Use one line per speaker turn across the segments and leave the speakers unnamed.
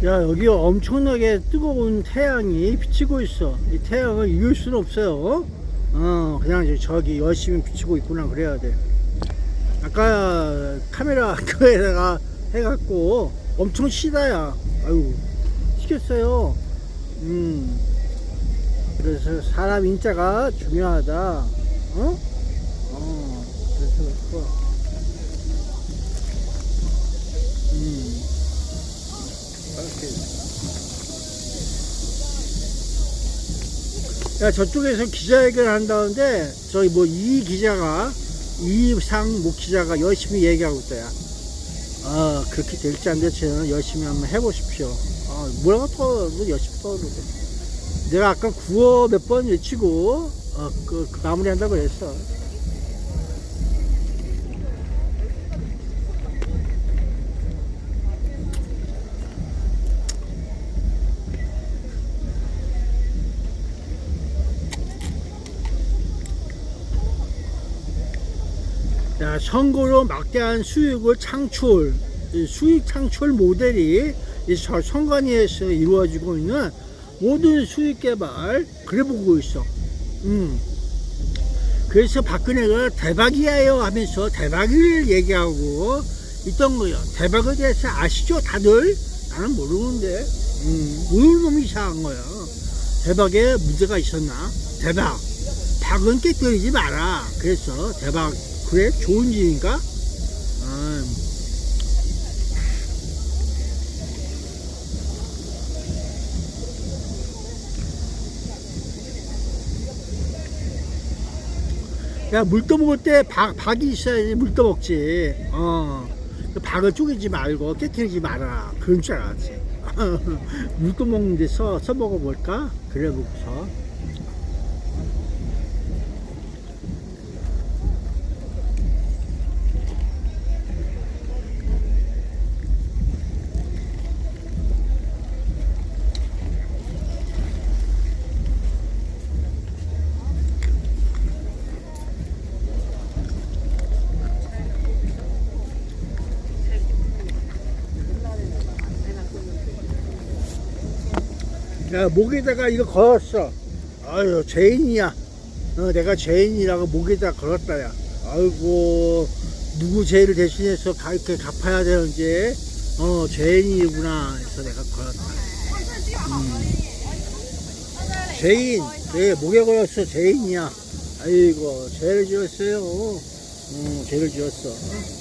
야, 여기 엄청나게 뜨거운 태양이 비치고 있어. 이 태양을 이길 수는 없어요. 그냥 저기 열심히 비치고 있구나 그래야 돼. 아까 카메라 그에다가 해갖고 엄청 시다야. 아유, 튀겼어요. 그래서 사람 인자가 중요하다. 그래서 야, 저쪽에서 기자회견을 한다는데 저기 뭐 이상목 기자가 열심히 얘기하고 있다야. 그렇게 될지 안 될지는 열심히 한번 해보십시오. 뭐라고 더 열심히 떠오르게. 내가 아까 구호 몇 번 외치고 마무리 한다고 그랬어. 자, 선거로 막대한 수익 창출 모델이 이 선관위에서 이루어지고 있는 모든 수익 개발 그래 보고 있어. 그래서 박근혜가 대박이에요 하면서 대박을 얘기하고 있던 거예요. 대박에 대해서 아시죠 다들? 나는 모르는데 모르는 놈이 이상한 거야. 대박에 문제가 있었나? 대박 박은 깨뜨리지 마라. 그래서 대박 그래? 좋은 일인가? 야, 물 떠먹을 때 박이 있어야지 물 떠먹지. 박을 쪼개지 말고 깨트리지 마라. 그런 줄 알았지. 물 떠먹는 데서 써먹어볼까? 그래 보고서. 야, 목에다가 이거 걸었어. 아유, 죄인이야. 내가 죄인이라고 목에다 걸었다, 야. 아이고, 누구 죄를 대신해서 이렇게 갚아야 되는지, 죄인이구나 해서 내가 걸었다. 죄인, 그래, 목에 걸었어, 죄인이야. 아이고, 죄를 지었어요. 죄를 지었어.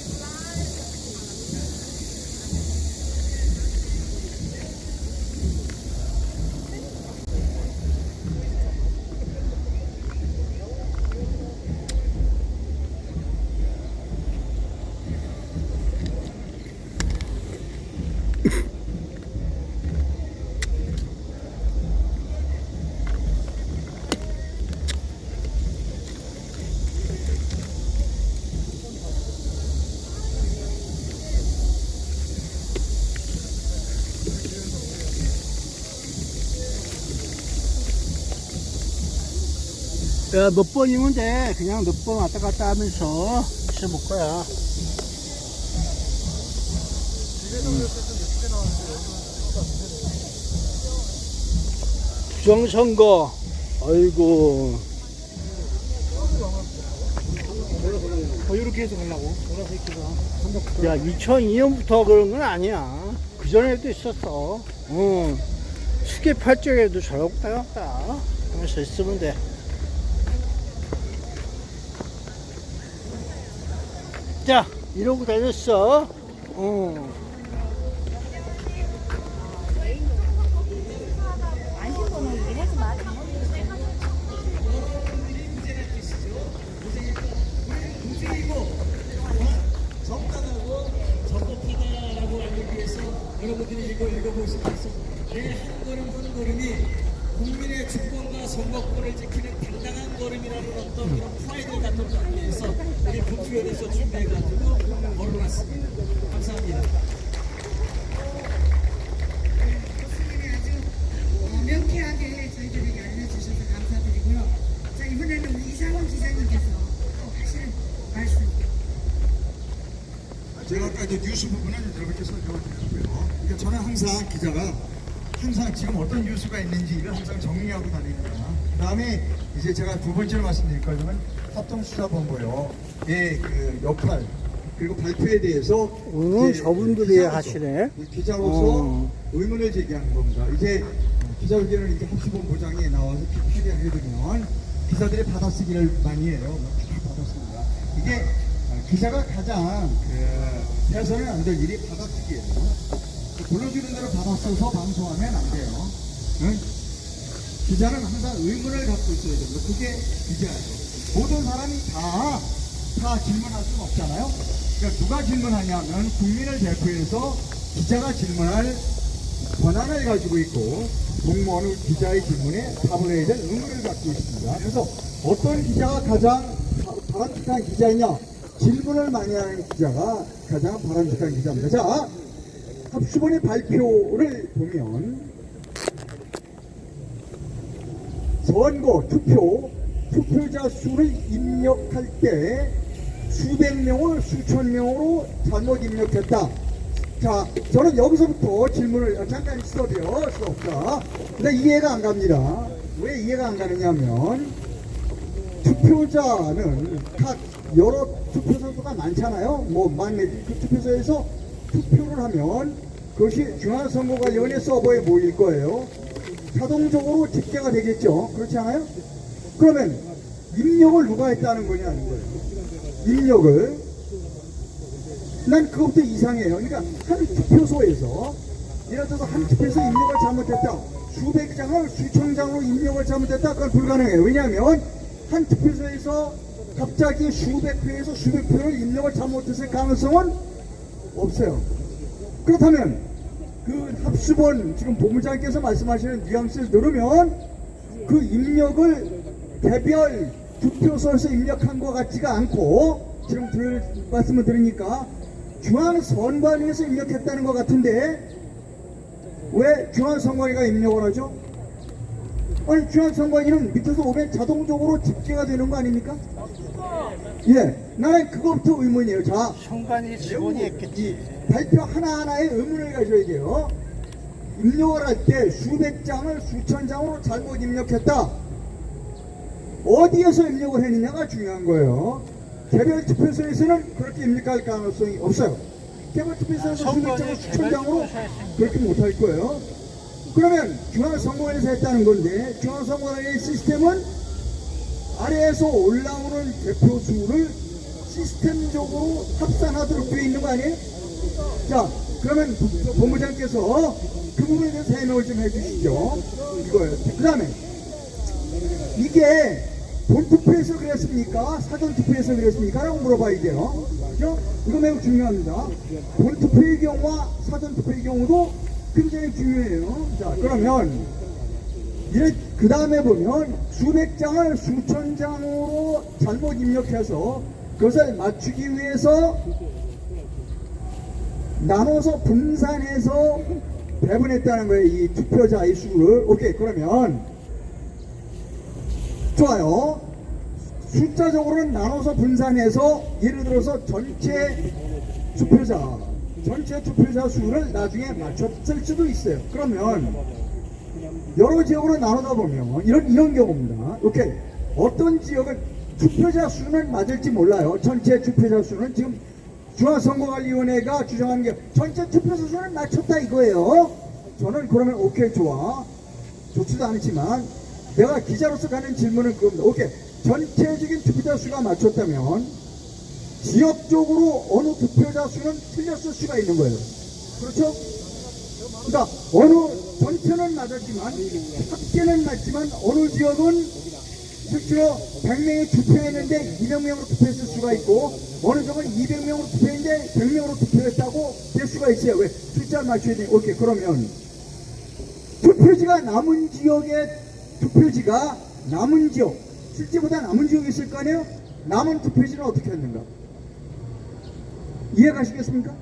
야, 몇 번이면 돼. 그냥 몇 번 왔다 갔다 하면서 있어볼 거야. 부정선거. 아이고.
이렇게 해서 가려고.
야, 2002년부터 그런 건 아니야. 그 전에도 있었어. 수계팔쪽에도 저러고 따갔다 하면서 있으면 돼. 자, 이러고 다녔어.
여러분들이 이거 읽어보시면서 내 한 걸음 한 걸음이 국민의 주권과 선거권을 지키는 당당한 걸음이라는 어떤 그런 프라이드 같은 걸 하기 위해서 우리 분투연에서 준비해가지고 걸어놨습니다. 감사합니다.
교수님이 아주 명쾌하게 저희들에게 알려주셔서 감사드리고요. 자, 이번에는 우리 이상훈 기자님께서 또 하실 말씀.
제가 아까 이제 뉴스 부분은 여러분께 설명드렸고요. 그러니까 저는 항상 기자가 항상 지금 어떤 뉴스가 있는지를 항상 정리하고 다닙니다. 그 다음에 이제 제가 두 번째로 말씀드릴 거는 합동수사본부의 그 역할 그리고 발표에 대해서 이제
저분들이
기자로서,
하시네.
기자로서 의문을 제기하는 겁니다. 이제 기자회견을 이렇게 합수본부장이 나와서 피드를 해드리면 기자들이 받아쓰기를 많이 해요. 받아씁니다. 이게 기자가 가장 해서는 안 될 일이 받아쓰기예요. 불러주는 대로 받아써서 방송하면 안 돼요. 응? 기자는 항상 의문을 갖고 있어야 됩니다. 그게 기자예요. 모든 사람이 다 질문할 수는 없잖아요. 그러니까 누가 질문하냐면 국민을 대표해서 기자가 질문할 권한을 가지고 있고 공무원은 기자의 질문에 답을 해야 될 의무를 갖고 있습니다. 그래서 어떤 기자가 가장 바람직한 기자이냐? 질문을 많이 하는 기자가 가장 바람직한 기자입니다. 자, 합수본의 발표를 보면 선거, 투표자 수를 입력할 때 수백 명을 수천 명으로 잘못 입력했다. 자, 저는 여기서부터 질문을 잠깐 스톱이요. 자, 근데 이해가 안 갑니다. 왜 이해가 안 가느냐면 투표자는 각 여러 투표소가 많잖아요. 뭐 만몇 그 투표소에서 투표를 하면 그것이 중앙선거관리위원회 서버에 모일 거예요. 자동적으로 집계가 되겠죠. 그렇지 않아요? 그러면 입력을 누가 했다는 거냐는 거예요. 입력을. 난 그것부터 이상해요. 그러니까 한 투표소에서 예를 들어서 한 투표소에서 입력을 잘못했다. 수백 장을 수천 장으로 입력을 잘못했다. 그건 불가능해요. 왜냐하면 한 투표소에서 갑자기 수백 회에서 수백 표를 입력을 잘못했을 가능성은 없어요. 그렇다면 그 합수본 지금 본부장께서 말씀하시는 뉘앙스를 들으면 그 입력을 개별 투표소에서 입력한 것 같지가 않고 지금 말씀을 들으니까 중앙선관위에서 입력했다는 것 같은데 왜 중앙선관위가 입력을 하죠? 아니 중앙선관위는 밑에서 오면 자동적으로 집계가 되는 거 아닙니까? 예, 나는 그것부터 의문이에요. 자,
선관위 직원이 했겠지.
발표 하나하나에 의문을 가져야 돼요. 입력을 할 때 수백 장을 수천 장으로 잘못 입력했다. 어디에서 입력을 했느냐가 중요한 거예요. 개별 투표소에서는 그렇게 입력할 가능성이 없어요. 개별 투표소에서 수백 장을 수천 장으로 그렇게 못할 거예요. 그러면 중앙선거관리에서 했다는 건데 중앙선거관리의 시스템은 아래에서 올라오는 대표수를 시스템적으로 합산하도록 되어 있는 거 아니에요? 자, 그러면 본부장께서 그 부분에 대해서 해명을 좀 해주시죠. 이거예요. 그 다음에 이게 본투표에서 그랬습니까? 사전투표에서 그랬습니까? 라고 물어봐야 돼요. 그죠? 이거 매우 중요합니다. 본투표의 경우와 사전투표의 경우도 굉장히 중요해요. 자, 그러면 그 다음에 보면 수백 장을 수천 장으로 잘못 입력해서 그것을 맞추기 위해서 나눠서 분산해서 배분했다는 거예요. 이 투표자의 수를. 오케이, 그러면 좋아요. 숫자적으로는 나눠서 분산해서 예를 들어서 전체 투표자 수를 나중에 맞췄을 수도 있어요. 그러면 여러 지역으로 나누다 보면 이런 경우입니다. 오케이, 어떤 지역은 투표자 수는 맞을지 몰라요. 전체 투표자 수는 지금 중앙선거관리위원회가 주장하는 게 전체 투표자 수는 맞췄다 이거예요. 저는 그러면 오케이, 좋지도 않지만 내가 기자로서 가는 질문은 그겁니다. 오케이, 전체적인 투표자 수가 맞췄다면 지역적으로 어느 투표자 수는 틀렸을 수가 있는 거예요. 그렇죠? 그러니까 전체는 맞았지만 합계는 맞지만 어느 지역은 실제로 100명이 투표했는데 200명으로 투표했을 수가 있고 어느 지역은 200명으로 투표했는데 100명으로 투표했다고 될 수가 있어요. 왜? 숫자를 맞춰야 돼. 오케이, 그러면 투표지가 남은 지역 실제보다 남은 지역이 있을 거 아니에요? 남은 투표지는 어떻게 했는가? 이해가시겠습니까?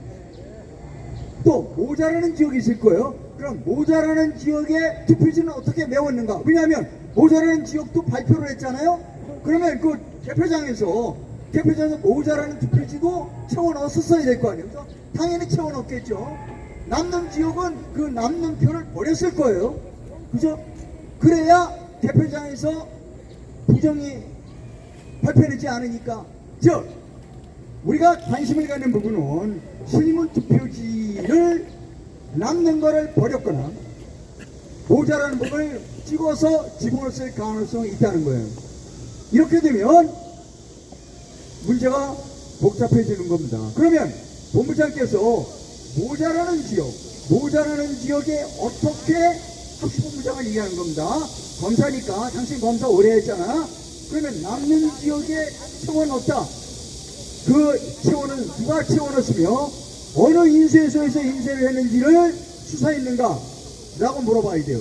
또 모자라는 지역이 있을 거예요. 그럼 모자라는 지역의 투표지는 어떻게 메웠는가? 왜냐하면 모자라는 지역도 발표를 했잖아요. 그러면 그 개표장에서 대표자는 모자라는 투표지도 채워 넣었어야 될 거 아니에요. 그죠? 당연히 채워 넣었겠죠. 남는 지역은 그 남는 표를 버렸을 거예요. 그죠? 그래야 대표장에서 부정이 발표되지 않으니까. 즉, 우리가 관심을 갖는 부분은 실문 투표지를 남는 거를 버렸거나 모자라는 부분을 찍어서 집어넣을 가능성이 있다는 거예요. 이렇게 되면 문제가 복잡해지는 겁니다. 그러면 본부장께서 모자라는 지역에 어떻게 합수본부장을 얘기하는 겁니다. 검사니까 당신 검사 오래 했잖아. 그러면 남는 지역에 채워넣었다. 그 채워는 누가 채워넣었으며 어느 인쇄소에서 인쇄를 했는지를 수사했는가 라고 물어봐야 돼요.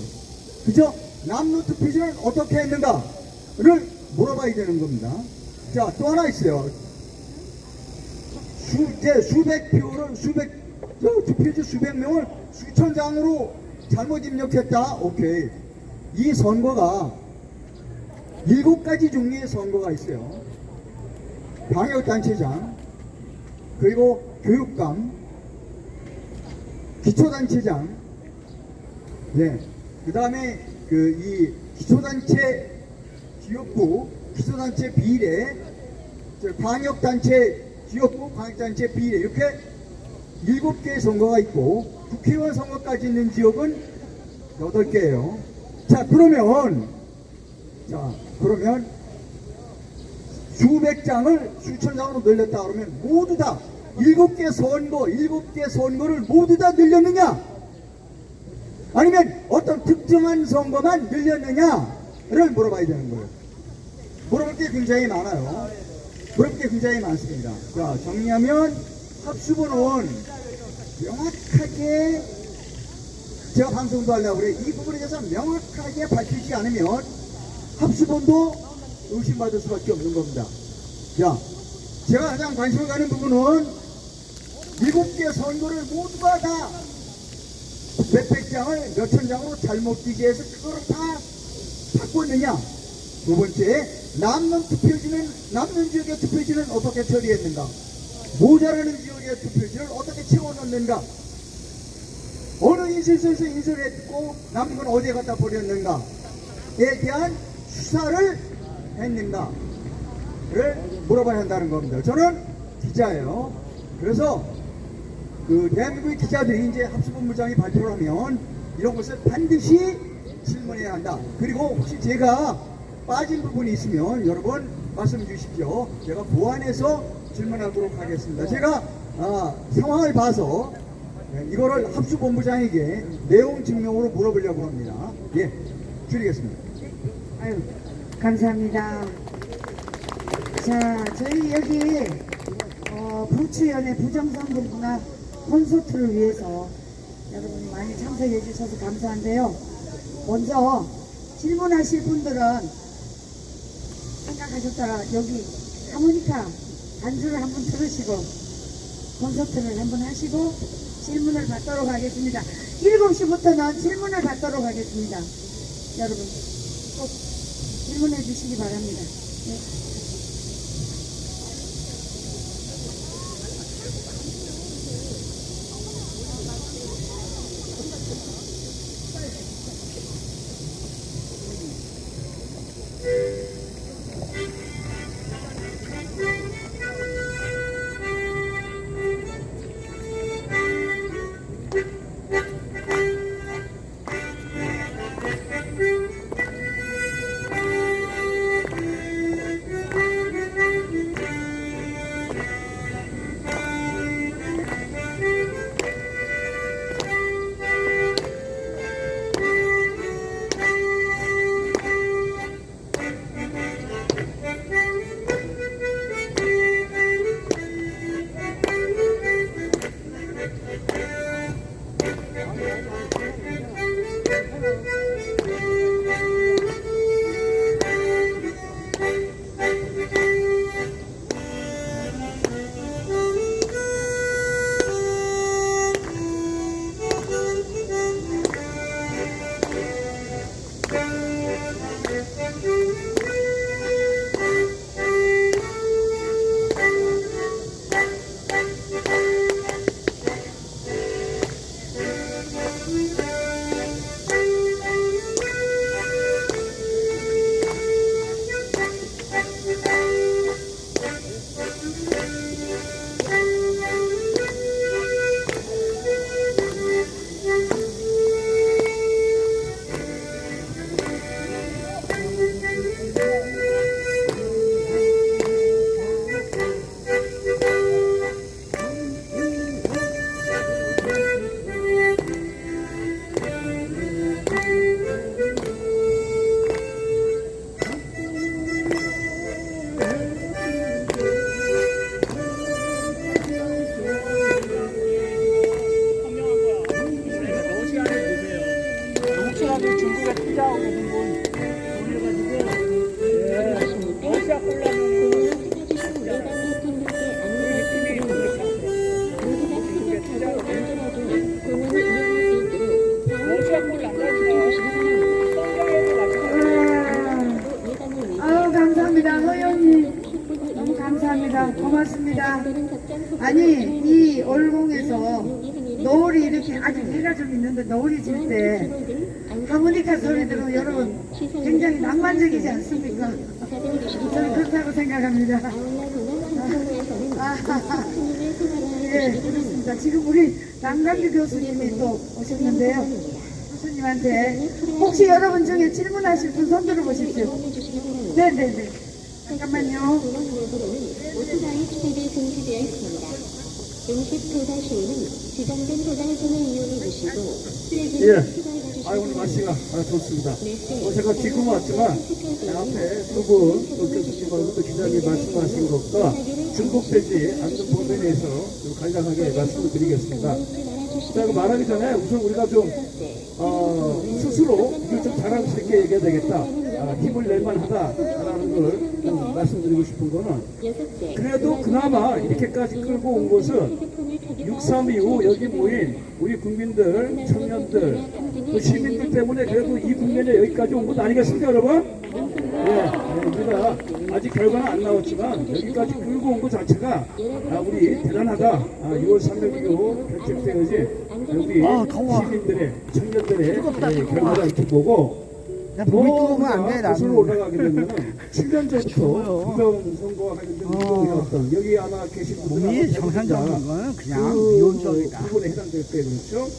그죠? 남는 투표지는 어떻게 했는가를 물어봐야 되는 겁니다. 자, 또 하나 있어요. 수백 표를 투표지 수백 명을 수천 장으로 잘못 입력했다. 오케이. 이 선거가 7가지 종류의 선거가 있어요. 방역단체장, 그리고 교육감, 기초단체장, 네. 그 다음에 이 기초단체 지역부, 기초단체 비례, 광역단체 지역부, 광역단체 비례, 이렇게 7개의 선거가 있고, 국회의원 선거까지 있는 지역은 8개예요. 자, 그러면 수백 장을 수천 장으로 늘렸다 그러면 모두 다 7개 선거를 모두 다 늘렸느냐? 아니면 어떤 특정한 선거만 늘렸느냐를 물어봐야 되는 거예요. 물어볼 게 굉장히 많아요. 물어볼 게 굉장히 많습니다. 자, 정리하면 합수본은 명확하게 제가 방송도 하려고 그래. 이 부분에 대해서 명확하게 밝히지 않으면 합수본도 의심받을 수밖에 없는 겁니다. 자, 제가 가장 관심을 가는 부분은 7개 선거를 모두가 다 몇백 장을 몇천 장으로 잘못 기재해서 그거를 다 바꿨느냐. 두 번째, 남는 지역의 투표지는 어떻게 처리했는가. 모자라는 지역의 투표지를 어떻게 채워넣는가. 어느 인쇄소에서 인쇄를 했고 남은 건 어디에 갖다 버렸는가에 대한 수사를 했는가를 물어봐야 한다는 겁니다. 저는 기자예요. 그래서 대한민국의 기자들이 이제 합수본부장이 발표를 하면 이런 것을 반드시 질문해야 한다. 그리고 혹시 제가 빠진 부분이 있으면 여러분 말씀 주십시오. 제가 보완해서 질문하도록 하겠습니다. 제가 상황을 봐서 이거를 합수본부장에게 내용 증명으로 물어보려고 합니다. 예, 줄이겠습니다.
아유, 감사합니다. 자, 저희 여기 부추연의 부정선거문화 콘서트를 위해서 여러분 많이 참석해 주셔서 감사한데요. 먼저 질문하실 분들은 생각하셨다가 여기 하모니카 반주를 한번 들으시고 콘서트를 한번 하시고 질문을 받도록 하겠습니다. 7시부터는 질문을 받도록 하겠습니다. 여러분 꼭 질문해 주시기 바랍니다. 네. 감사합니다. 고맙습니다. 아니, 이 올공에서 노을이 이렇게 아직 해가 좀 있는데 노을이 질 때 하모니카 소리 들으면 여러분 굉장히 낭만적이지 않습니까? 저는 그렇다고 생각합니다. 예, 그렇습니다. 지금 우리 남강규 교수님이 또 오셨는데요. 교수님한테 혹시 여러분 중에 질문하실 분 손 들어보십시오. 네네네. 잠깐만요.
오토바이 투입이 금지되어 있습니다. 음식 배달 시에는 지정된 배달점을 이용해 주시고 쓰레기를
예.
투과해
오늘 날씨가 좋습니다.
주시고
제가 지금 왔지만 앞에 두분 교수님하고 또 기자님 말씀하신 것과 중복되지 않는 부분에 대해서 좀 간략하게 말씀을 드리겠습니다. 자, 그 말하기 전에 우선 우리가 좀 스스로 이걸 좀 자랑스럽게 얘기해야 되겠다. 힘을 낼만 하다라는 걸 좀 말씀드리고 싶은 거는 그래도 그나마 이렇게까지 끌고 온 것은 6.3 이후 여기 모인 우리 국민들, 청년들, 또 시민들 때문에 그래도 이 국면에 여기까지 온 것 아니겠습니까, 여러분? 예, 우리가 아직 결과는 안 나왔지만 여기까지 끌고 온 것 자체가 우리 대단하다. 6월 3일 이후 결집되어진 여기 시민들의, 청년들의 결과를 이렇게 보고
야, 몸이 뜨거우면 안 돼,
것으로
나는.
올라가게 되면 7년 전부터 부정선거와 관련된 운동이었던 여기 아마 계신 분들
몸이 정상적인 건 그냥 미온적이다.
부분에 해당될 때 그렇죠.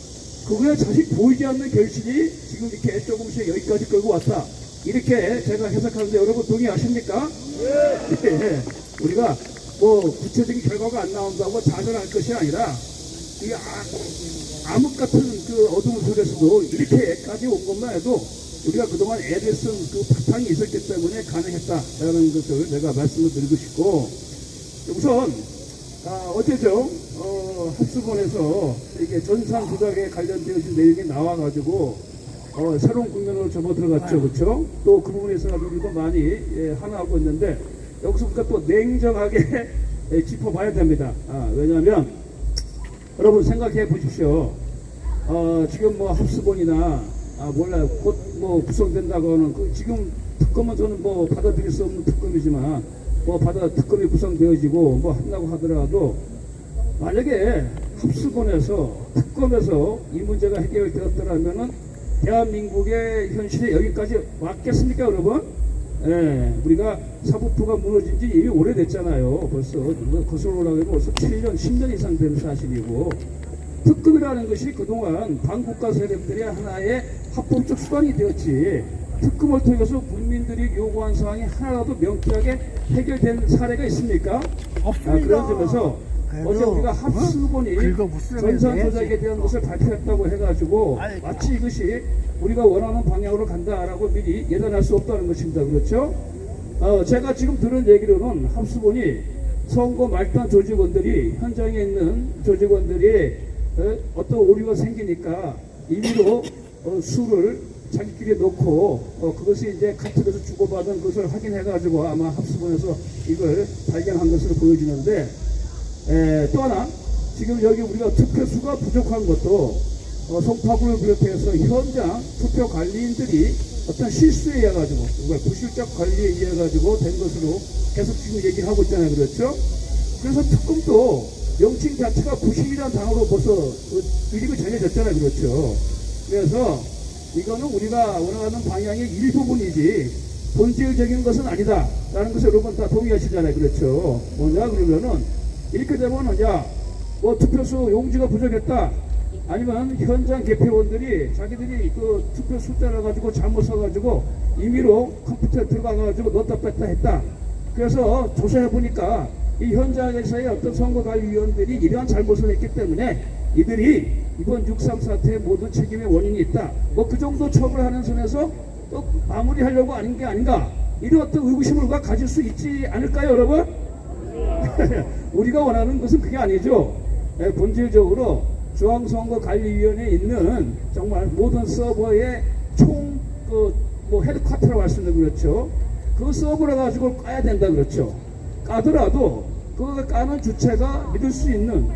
그거에 사실 보이지 않는 결실이 지금 이렇게 조금씩 여기까지 끌고 왔다. 이렇게 제가 해석하는데 여러분 동의하십니까? 네. 우리가 뭐 구체적인 결과가 안 나온다고 좌절할 것이 아니라 이 암흑 같은 그 어두운 속에서도 이렇게까지 온 것만 해도 우리가 그동안 애를 쓴 그 바탕이 있었기 때문에 가능했다라는 것을 내가 말씀을 드리고 싶고, 우선 어제죠 합수본에서 이게 전산 조작에 관련되어진 내용이 나와가지고 새로운 국면으로 접어 들어갔죠, 그렇죠? 또 그 부분에서 우리도 많이 하나하고 있는데 여기서부터 또 냉정하게 짚어봐야 됩니다. 왜냐하면 여러분 생각해 보십시오. 지금 뭐 합수본이나 몰라요. 곧 뭐 구성된다고 하는 지금 특검은 저는 뭐 받아들일 수 없는 특검이지만 특검이 구성되어지고 뭐 한다고 하더라도 만약에 합수본에서 특검에서 이 문제가 해결되었더라면은 대한민국의 현실에 여기까지 왔겠습니까, 여러분? 예, 우리가 사법부가 무너진 지 이미 오래됐잖아요. 벌써 거슬러 올라가면 벌써 7년, 10년 이상 된 사실이고, 특검이라는 것이 그동안 반국가 세력들의 하나의 합법적 수단이 되었지, 특검을 통해서 국민들이 요구한 사항이 하나라도 명쾌하게 해결된 사례가 있습니까?
없습니다.
그런 점에서 어제 우리가 합수본이 전산 조작에 대한 것을 발표했다고 해가지고 마치 이것이 우리가 원하는 방향으로 간다라고 미리 예단할 수 없다는 것입니다. 그렇죠? 제가 지금 들은 얘기로는 합수본이 선거 말단 조직원들이 현장에 있는 조직원들이 어떤 오류가 생기니까 임의로 수를 자기끼리 놓고 그것이 이제 카톡에서 주고받은 것을 확인해가지고 아마 합수본에서 이걸 발견한 것으로 보여지는데, 또 하나 지금 여기 우리가 투표수가 부족한 것도 송파구를 비롯해서 현장 투표 관리인들이 어떤 실수에 의해 가지고 부실적 관리에 의해 가지고 된 것으로 계속 지금 얘기를 하고 있잖아요, 그렇죠? 그래서 특검도 명칭 자체가 부실이라는 단어로 벌써 이름이 정해졌잖아요, 그렇죠? 그래서 이거는 우리가 원하는 방향의 일부분이지 본질적인 것은 아니다라는 것을 여러분 다 동의하시잖아요, 그렇죠? 뭐냐 그러면은 이렇게 되면 뭐 투표수 용지가 부족했다, 아니면 현장 개표원들이 자기들이 그 투표 숫자를 가지고 잘못 써가지고 임의로 컴퓨터에 들어가가지고 넣었다 뺐다 했다. 그래서 조사해 보니까 이 현장에서의 어떤 선거관리위원들이 이러한 잘못을 했기 때문에 이들이 이번 6.3 사태의 모든 책임의 원인이 있다. 뭐 그 정도 처벌하는 선에서 또 마무리하려고 아닌 게 아닌가. 이런 어떤 의구심을 우리가 가질 수 있지 않을까요, 여러분? 우리가 원하는 것은 그게 아니죠. 본질적으로 중앙선거관리위원회에 있는 정말 모든 서버의 뭐 헤드쿼터라고 할 수 있는, 그렇죠. 그 서버를 가지고 까야 된다, 그렇죠. 까더라도 그거 까는 주체가 믿을 수 있는,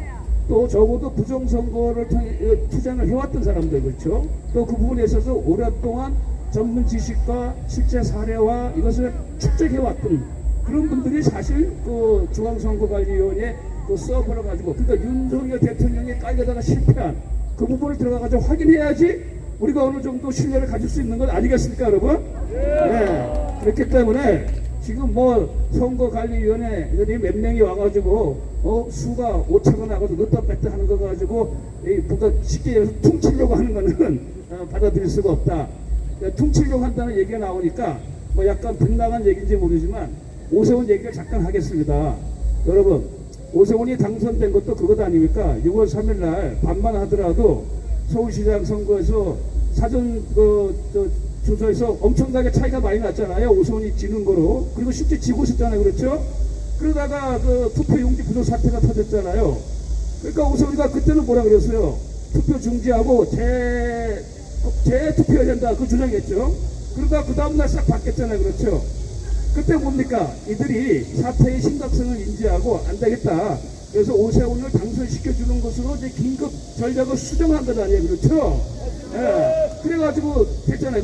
또 적어도 부정선거를 통해 투쟁을 해왔던 사람들, 그렇죠. 또 그 부분에 있어서 오랫동안 전문 지식과 실제 사례와 이것을 축적해왔던 그런 분들이 사실 그 중앙선거관리위원회 그 서버를 가지고, 그러니까 윤석열 대통령이 깔려다가 실패한 그 부분을 들어가가지고 확인해야지 우리가 어느 정도 신뢰를 가질 수 있는 건 아니겠습니까, 여러분? 네. 그렇기 때문에 지금 뭐 선거관리위원회들이 몇 명이 와가지고 수가 오차가 나가서 넣다 뺐다 하는 거 가지고 뭔가 쉽게 얘기해서 퉁치려고 하는 거는 받아들일 수가 없다. 그러니까 퉁치려고 한다는 얘기가 나오니까 뭐 약간 빗나간 얘기인지 모르지만 오세훈 얘기를 잠깐 하겠습니다. 여러분, 오세훈이 당선된 것도 그것 아닙니까? 6월 3일 날 반만 하더라도 서울시장 선거에서 사전 조사에서 엄청나게 차이가 많이 났잖아요. 오세훈이 지는 거로. 그리고 실제 지고 있었잖아요. 그렇죠? 그러다가 그 투표 용지 부족 사태가 터졌잖아요. 그러니까 오세훈이가 그때는 뭐라 그랬어요? 투표 중지하고 재투표해야 된다. 그 주장했죠. 그러다 그 다음날 싹 바뀌었잖아요. 그렇죠? 그때 뭡니까? 이들이 사태의 심각성을 인지하고 안 되겠다. 그래서 오세훈을 당선시켜주는 것으로 이제 긴급 전략을 수정한 것 아니에요. 그렇죠? 예. 그래가지고 됐잖아요.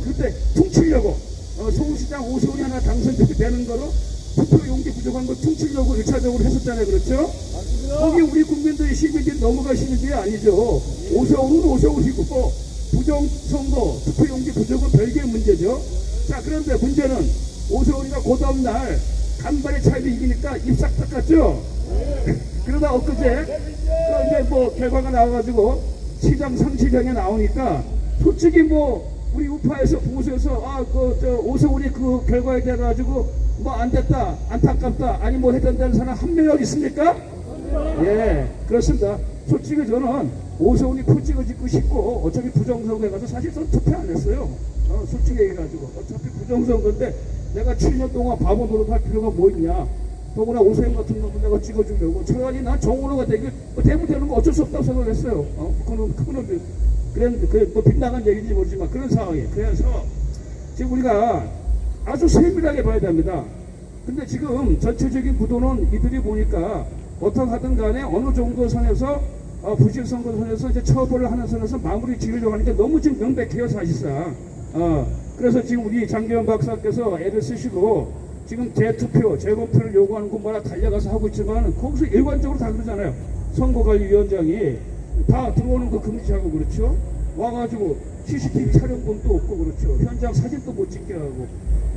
그때 퉁치려고 서울시장 오세훈이 하나 당선되는 거로 투표 용지 부족한 거 퉁치려고 1차적으로 했었잖아요. 그렇죠? 거기 우리 국민들이 시민들이 넘어가시는 게 아니죠. 오세훈은 오세훈이고 부정선거 투표 용지 부족은 별개의 문제죠. 자, 그런데 문제는 오세훈이가 그 다음날 간발의 차이로 이기니까 입싹 닦았죠. 그러다 엊그제 이제 뭐 결과가 나와가지고 시장 상시장에 나오니까 솔직히 뭐 우리 우파에서 보수에서 오세훈이 그 결과에 대해 가지고 뭐 안 됐다, 안타깝다, 아니 뭐 해단다는 사람 한 명이 있습니까? 예, 그렇습니다. 솔직히 저는 오세훈이 풀 찍어짓고 싶고 어차피 부정선거에 가서 사실 저는 투표 안 했어요. 솔직히 얘기해가지고 어차피 부정선거인데 내가 7년 동안 바보 노릇할 필요가 뭐 있냐. 더구나 오세훈 같은 놈을 내가 찍어주려고. 차라리 난 정원호가 되면 되는 거 어쩔 수 없다고 생각했어요. 그건 뭐 빗나간 얘기인지 모르지만 그런 상황이에요. 그래서 지금 우리가 아주 세밀하게 봐야 됩니다. 근데 지금 전체적인 구도는 이들이 보니까 어떻게 하든 간에 어느 정도 선에서 부실선거 선에서 이제 처벌을 하는 선에서 마무리 지으려고 하니까 너무 지금 명백해요, 사실상. 그래서 지금 우리 장기현 박사께서 애를 쓰시고 지금 재투표, 재검표를 요구하는 곳마다 달려가서 하고 있지만 거기서 일관적으로 다 그러잖아요. 선거관리위원장이 다 들어오는 거 금지하고 그렇죠. 와가지고 CCTV 촬영본도 없고 그렇죠. 현장 사진도 못 찍게 하고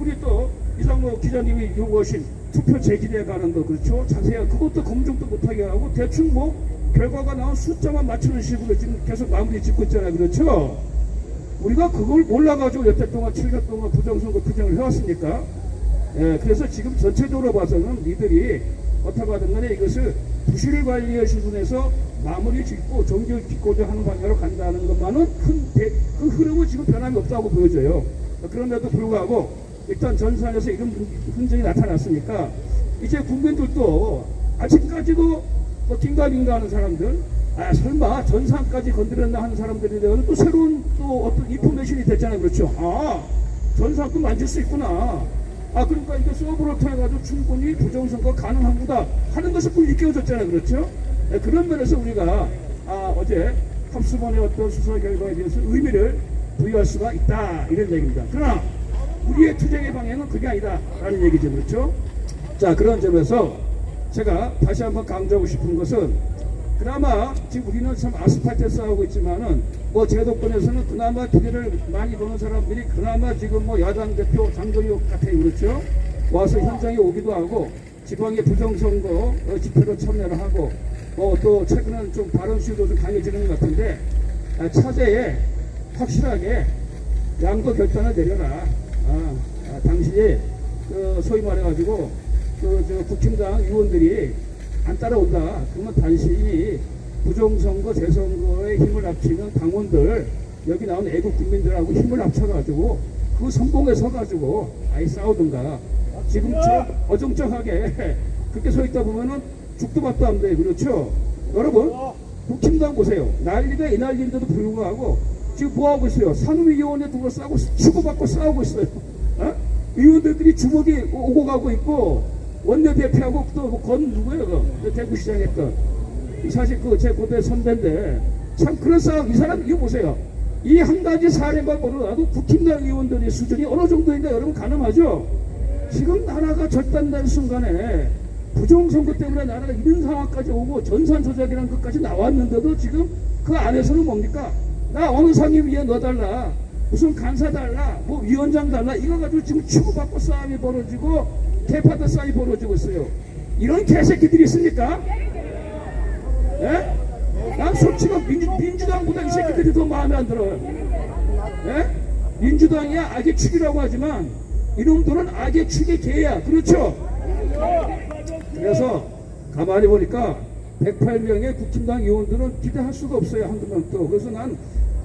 우리 또 이상모 기자님이 요구하신 투표 재기대에 가는 거 그렇죠. 자세한 그것도 검증도 못하게 하고 대충 뭐 결과가 나온 숫자만 맞추는 식으로 지금 계속 마무리 짓고 있잖아요. 그렇죠. 우리가 그걸 몰라가지고 여태 동안 7년 동안 부정선거 투쟁을 해왔으니까. 예, 그래서 지금 전체적으로 봐서는 니들이 어떻게 하든 간에 이것을 부실관리의 수준에서 마무리 짓고 정기를 짓고자 하는 방향으로 간다는 것만은 그 흐름은 지금 변함이 없다고 보여져요. 그런데도 불구하고 일단 전선에서 이런 흔적이 나타났으니까 이제 국민들도 아직까지도 뭐 긴가민가 하는 사람들 설마 전산까지 건드렸나 하는 사람들에 대해서 또 새로운 또 어떤 인포메이션이 됐잖아요. 그렇죠. 전산도 만질 수 있구나. 그러니까 이게 서버를 통해가지고 충분히 부정선거 가능합니다 하는 것을 또 일깨워줬잖아요. 그렇죠? 그런 면에서 우리가 어제 합수본의 어떤 수사 결과에 대해서 의미를 부여할 수가 있다 이런 얘기입니다. 그러나 우리의 투쟁의 방향은 그게 아니다라는 얘기죠. 그렇죠? 자, 그런 점에서 제가 다시 한번 강조하고 싶은 것은 그나마 지금 우리는 참 아스팔트에 싸우고 있지만은 뭐 제도권에서는 그나마 기회를 많이 보는 사람들이 그나마 지금 뭐 야당 대표 장동혁 같아요. 그렇죠? 와서 현장에 오기도 하고 지방의 부정선거 집회로 참여를 하고 뭐 또 최근에는 좀 발언 수요도 좀 강해지는 것 같은데 차제에 확실하게 양도 결단을 내려라. 당시에 소위 말해가지고 국힘당 의원들이 안 따라온다. 그러면 단순히 부정선거, 재선거에 힘을 합치는 당원들, 여기 나온 애국 국민들하고 힘을 합쳐가지고 그 선봉에 서가지고 아예 싸우든가. 지금처럼 어정쩡하게 그렇게 서 있다 보면은 죽도 밥도 안 돼요. 그렇죠? 여러분, 국힘당 보세요. 난리가 이 난리인데도 불구하고 지금 뭐 하고 있어요? 산후위원회 둘러싸고 주고받고 싸우고 있어요. 의원들끼리 주먹이 오고 가고 있고 원내대표하고 또 건 누구예요? 대구시장 했던 사실 제 고대 선배인데 참 그런 싸움. 이 사람 이거 보세요. 이 한 가지 사례만 보더라도 국힘당 의원들의 수준이 어느 정도인가 여러분 가늠하죠? 지금 나라가 절단된 순간에 부정선거 때문에 나라가 이런 상황까지 오고 전산 조작이라는 것까지 나왔는데도 지금 그 안에서는 뭡니까? 나 어느 상임 위에 넣어달라, 무슨 간사 달라, 뭐 위원장 달라, 이거 가지고 지금 치고받고 싸움이 벌어지고 개파도 싸움이 벌어지고 있어요. 이런 개새끼들이 있습니까? 예? 난 솔직히 민주당보다 이 새끼들이 더 마음에 안 들어요. 예? 민주당이야 악의 축이라고 하지만 이놈들은 악의 축의 개야. 그렇죠? 그래서 가만히 보니까 108명의 국힘당 의원들은 기대할 수가 없어요. 한두 명도. 그래서 난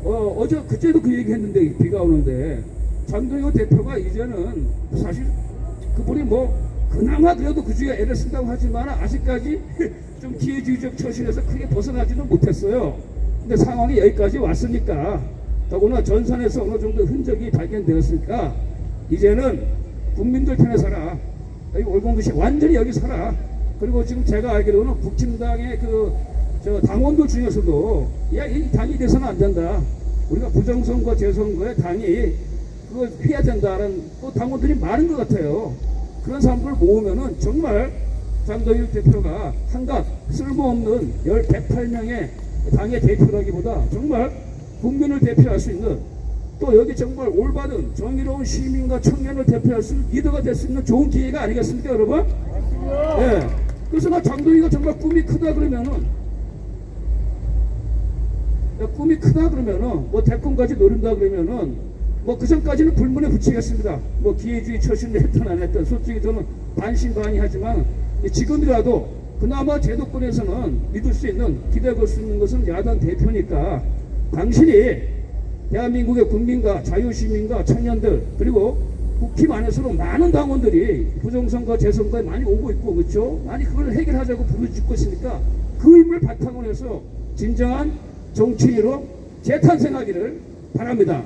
어제 그제도 그 얘기 했는데, 비가 오는데 장동혁 대표가 이제는 사실 그분이 뭐 그나마 그래도 그 중에 애를 쓴다고 하지만 아직까지 좀 기회주의적 처신에서 크게 벗어나지는 못했어요. 근데 상황이 여기까지 왔으니까, 더구나 전선에서 어느 정도 흔적이 발견되었으니까 이제는 국민들 편에 살아. 여기 올공도시 완전히 여기 살아. 그리고 지금 제가 알기로는 국힘당의 저 당원들 중에서도 야, 이 당이 돼서는 안 된다, 우리가 부정선거 재선거에 당이 그거 해야 된다는 또 당원들이 많은 것 같아요. 그런 사람들 모으면은 정말 장동혁 대표가 한갓 쓸모없는 108명의 당의 대표라기보다 정말 국민을 대표할 수 있는, 또 여기 정말 올바른 정의로운 시민과 청년을 대표할 수 있는 리더가 될 수 있는 좋은 기회가 아니겠습니까, 여러분? 예. 그래서 나 장동혁이가 정말 꿈이 크다 그러면은, 꿈이 크다 그러면은, 뭐 대권까지 노린다 그러면은, 뭐 그전까지는 불문에 붙이겠습니다. 뭐 기회주의 처신을 했든 안 했든 솔직히 저는 반신반의하지만 지금이라도 그나마 제도권에서는 믿을 수 있는, 기대 걸 수 있는 것은 야당 대표니까 당신이 대한민국의 국민과 자유시민과 청년들, 그리고 국힘 안에서도 많은 당원들이 부정선거 재선거에 많이 오고 있고, 그렇죠? 많이 그걸 해결하자고 부르짖고 있으니까 그 힘을 바탕으로 해서 진정한 정치인으로 재탄생하기를 바랍니다.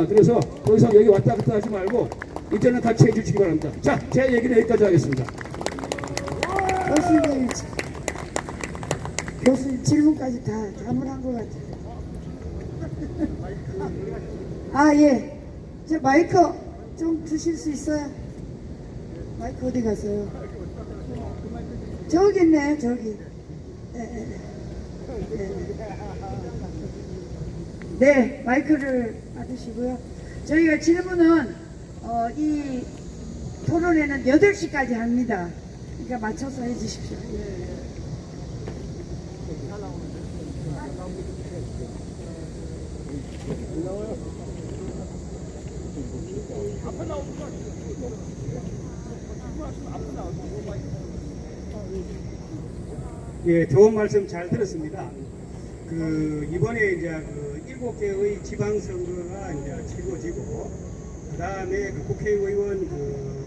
그래서 더 이상 여기 왔다 갔다 하지 말고 이제는 같이 해주시기 바랍니다. 자, 제 얘기는 여기까지 하겠습니다.
교수님 질문까지 다 자문한 것 같아요. 예. 저 마이크 좀 주실 수 있어요? 마이크 어디 갔어요? 저기 있네, 저기. 네, 마이크를 받으시고요. 저희가 질문은 이 토론회는 8시까지 합니다. 그러니까 맞춰서 해주십시오.
예, 좋은 말씀 잘 들었습니다. 이번에 이제 7개의 지방선거가 이제 치러지고, 그 다음에 국회의원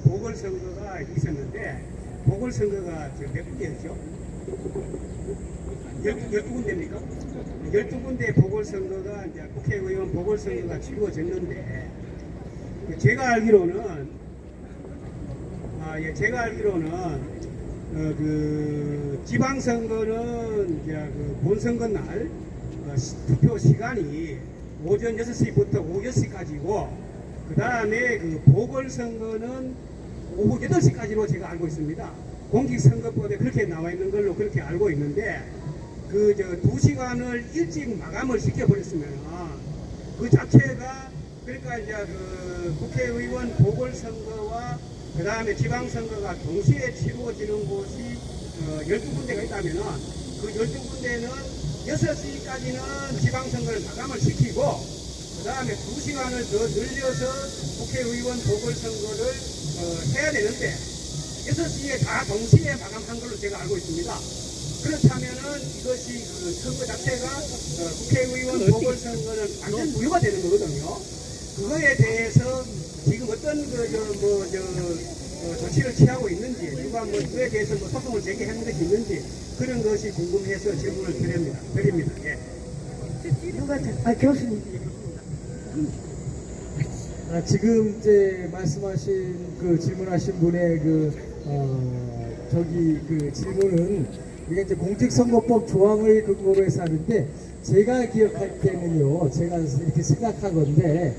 보궐선거가 있었는데, 보궐선거가 몇 군데였죠? 12군데입니까? 12군데 보궐선거가 이제 국회의원 보궐선거가 치러졌는데, 제가 알기로는 지방선거는 이제 본선거 날 투표 시간이 오전 6시부터 오후 6시까지고, 그 다음에 보궐선거는 오후 8시까지로 제가 알고 있습니다. 공직선거법에 그렇게 나와 있는 걸로 그렇게 알고 있는데, 2시간을 일찍 마감을 시켜버렸으면 그 자체가, 그러니까 이제 국회의원 보궐선거와 그 다음에 지방선거가 동시에 치루어지는 곳이 12군데가 있다면은, 그 12군데는 6시까지는 지방선거를 마감을 시키고, 그 다음에 2시간을 더 늘려서 국회의원 보궐선거를 해야 되는데, 6시에 다 동시에 마감한 걸로 제가 알고 있습니다. 그렇다면은 이것이 선거 자체가 국회의원 보궐선거는 완전 무효가 되는 거거든요. 그거에 대해서 지금 어떤 조치를 취하고 있는지, 누가 그에 대해서 소송을 제기하는 것이 있는지, 그런 것이 궁금해서 질문을 드립니다. 예.
누가 교수님.
지금 이제 말씀하신 질문하신 분의 질문은 우리가 이제 공직선거법 조항을 근거로 해서 하는데, 제가 기억할 때는요, 제가 이렇게 생각하건데,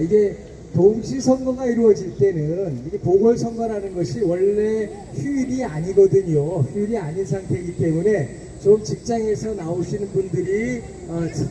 이게 동시 선거가 이루어질 때는 이게 보궐선거라는 것이 원래 휴일이 아니거든요. 휴일이 아닌 상태이기 때문에 좀 직장에서 나오시는 분들이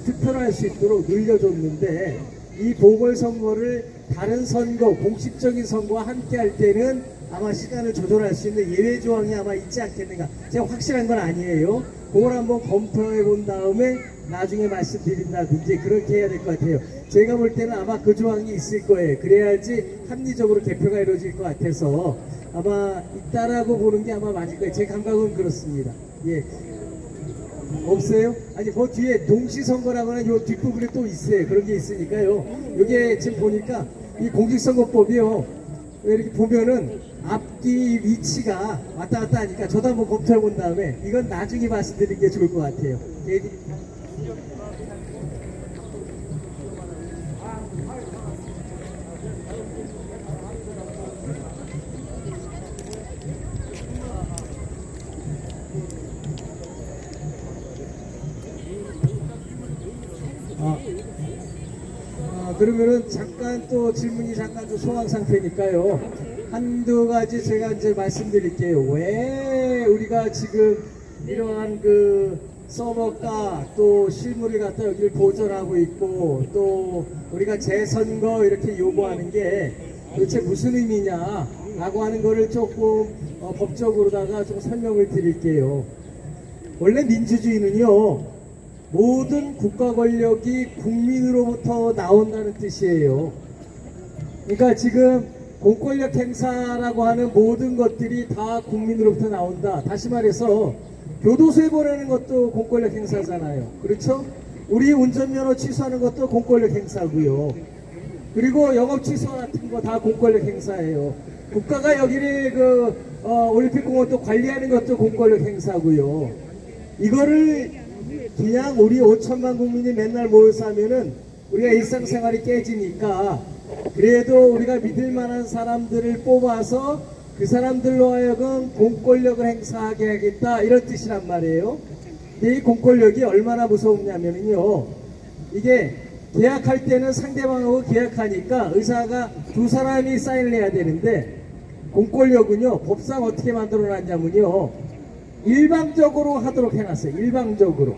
투표를 할 수 있도록 늘려줬는데, 이 보궐선거를 다른 선거, 공식적인 선거와 함께 할 때는 아마 시간을 조절할 수 있는 예외 조항이 아마 있지 않겠는가. 제가 확실한 건 아니에요. 그걸 한번 검토해 본 다음에 나중에 말씀드린다든지 그렇게 해야 될 것 같아요. 제가 볼 때는 아마 그 조항이 있을 거예요. 그래야지 합리적으로 개표가 이루어질 것 같아서 아마 있다라고 보는 게 아마 맞을 거예요. 제 감각은 그렇습니다. 예. 없어요? 아니, 그 뒤에 동시선거라고 하는 요 뒷부분에 또 있어요. 그런 게 있으니까요. 이게 지금 보니까 이 공직선거법이요. 이렇게 보면은 앞뒤 위치가 왔다 갔다 하니까 저도 한번 검토해 본 다음에 이건 나중에 말씀드리는 게 좋을 것 같아요. 그러면은 잠깐 또 질문이 잠깐 좀 소강 상태니까요. 한두 가지 제가 이제 말씀드릴게요. 왜 우리가 지금 이러한 그 서버가 또 실무를 갖다 여기를 보존하고 있고 또 우리가 재선거 이렇게 요구하는 게 도대체 무슨 의미냐라고 하는 거를 조금 법적으로다가 좀 설명을 드릴게요. 원래 민주주의는요, 모든 국가 권력이 국민으로부터 나온다는 뜻이에요. 그러니까 지금 공권력 행사라고 하는 모든 것들이 다 국민으로부터 나온다. 다시 말해서 교도소에 보내는 것도 공권력 행사잖아요. 그렇죠? 우리 운전면허 취소하는 것도 공권력 행사고요. 그리고 영업 취소 같은 거 다 공권력 행사예요. 국가가 여기를 올림픽공원도 관리하는 것도 공권력 행사고요. 이거를 그냥 우리 5천만 국민이 맨날 모여서 하면은 우리가 일상생활이 깨지니까 그래도 우리가 믿을 만한 사람들을 뽑아서 그 사람들로 하여금 공권력을 행사하게 하겠다, 이런 뜻이란 말이에요. 근데 이 공권력이 얼마나 무서우냐면요, 이게 계약할 때는 상대방하고 계약하니까 의사가 두 사람이 사인을 해야 되는데, 공권력은요 법상 어떻게 만들어 놨냐면요, 일방적으로 하도록 해놨어요. 일방적으로.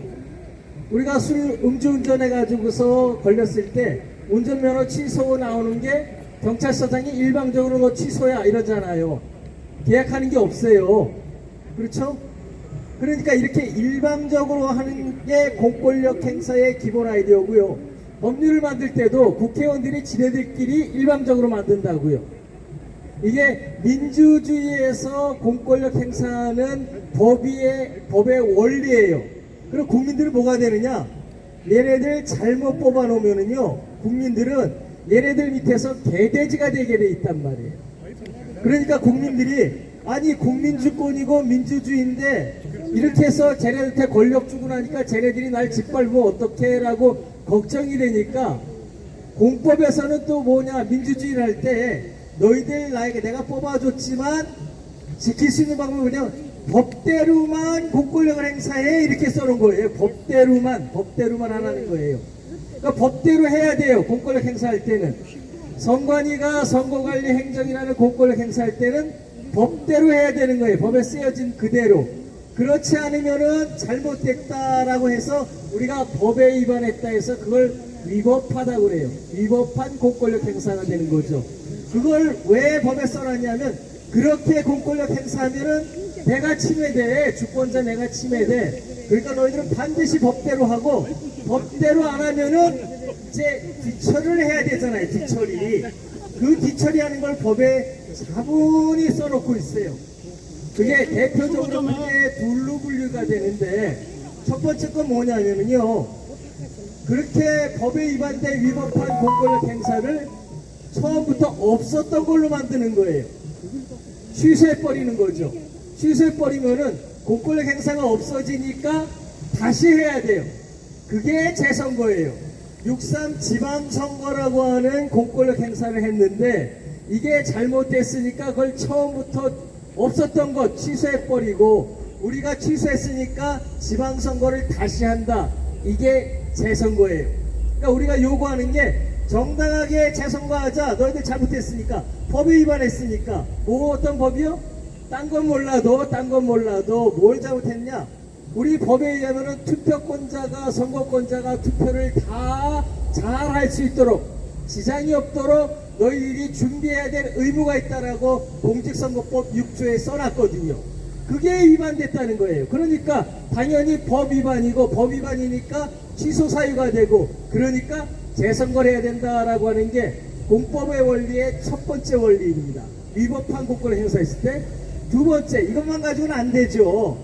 우리가 음주운전 해가지고서 걸렸을 때 운전면허 취소 나오는 게 경찰서장이 일방적으로 너 취소야 이러잖아요. 계약하는 게 없어요. 그렇죠? 그러니까 이렇게 일방적으로 하는 게 공권력 행사의 기본 아이디어고요. 법률을 만들 때도 국회의원들이 지네들끼리 일방적으로 만든다고요. 이게 민주주의에서 공권력 행사는 법의 원리예요. 그럼 국민들은 뭐가 되느냐? 얘네들 잘못 뽑아놓으면은요, 국민들은 얘네들 밑에서 개돼지가 되게 돼 있단 말이에요. 그러니까 국민들이, 아니 국민주권이고 민주주의인데 이렇게 해서 쟤네들한테 권력 주고 나니까 쟤네들이 날 짓밟으면 어떡해 라고 걱정이 되니까, 공법에서는 또 뭐냐, 민주주의를 할 때 너희들 나에게 내가 뽑아줬지만 지킬 수 있는 방법은 그냥 법대로만 공권력을 행사해, 이렇게 써놓은 거예요. 법대로만 하라는 거예요. 그러니까 법대로 해야 돼요. 공권력 행사할 때는. 선관위가 선거관리 행정이라는 공권력 행사할 때는 법대로 해야 되는 거예요. 법에 쓰여진 그대로. 그렇지 않으면은 잘못됐다라고 해서 우리가 법에 위반했다 해서 그걸 위법하다고 그래요. 위법한 공권력 행사가 되는 거죠. 그걸 왜 법에 써놨냐면, 그렇게 공권력 행사하면은 내가 침해돼, 주권자 내가 침해돼. 그러니까 너희들은 반드시 법대로 하고, 법대로 안 하면은 이제 뒤처리를 해야 되잖아요. 뒤처리. 그 뒤처리하는 걸 법에 자문이 써놓고 있어요. 그게 대표적으로 그게 둘로 분류가 되는데, 첫 번째 건 뭐냐면요, 그렇게 법에 위반된 위법한 공권력 행사를 처음부터 없었던 걸로 만드는 거예요. 취소해버리는 거죠. 취소해버리면은 공권력 행사가 없어지니까 다시 해야 돼요. 그게 재선거예요. 6.3 지방선거라고 하는 공권력 행사를 했는데, 이게 잘못됐으니까 그걸 처음부터 없었던 것 취소해버리고, 우리가 취소했으니까 지방선거를 다시 한다. 이게 재선거예요. 그러니까 우리가 요구하는 게 정당하게 재선거하자. 너희들 잘못했으니까. 법에 위반했으니까. 뭐 어떤 법이요? 딴 건 몰라도 뭘 잘못했냐? 우리 법에 의하면은 투표권자가 선거권자가 투표를 다 잘 할 수 있도록 지장이 없도록 너희들이 준비해야 될 의무가 있다라고 공직선거법 6조에 써놨거든요. 그게 위반됐다는 거예요. 그러니까 당연히 법 위반이고 법 위반이니까 취소 사유가 되고 그러니까 재선거를 해야 된다라고 하는 게 공법의 원리의 첫 번째 원리입니다. 위법한 공권을 행사했을 때. 두 번째, 이것만 가지고는 안 되죠.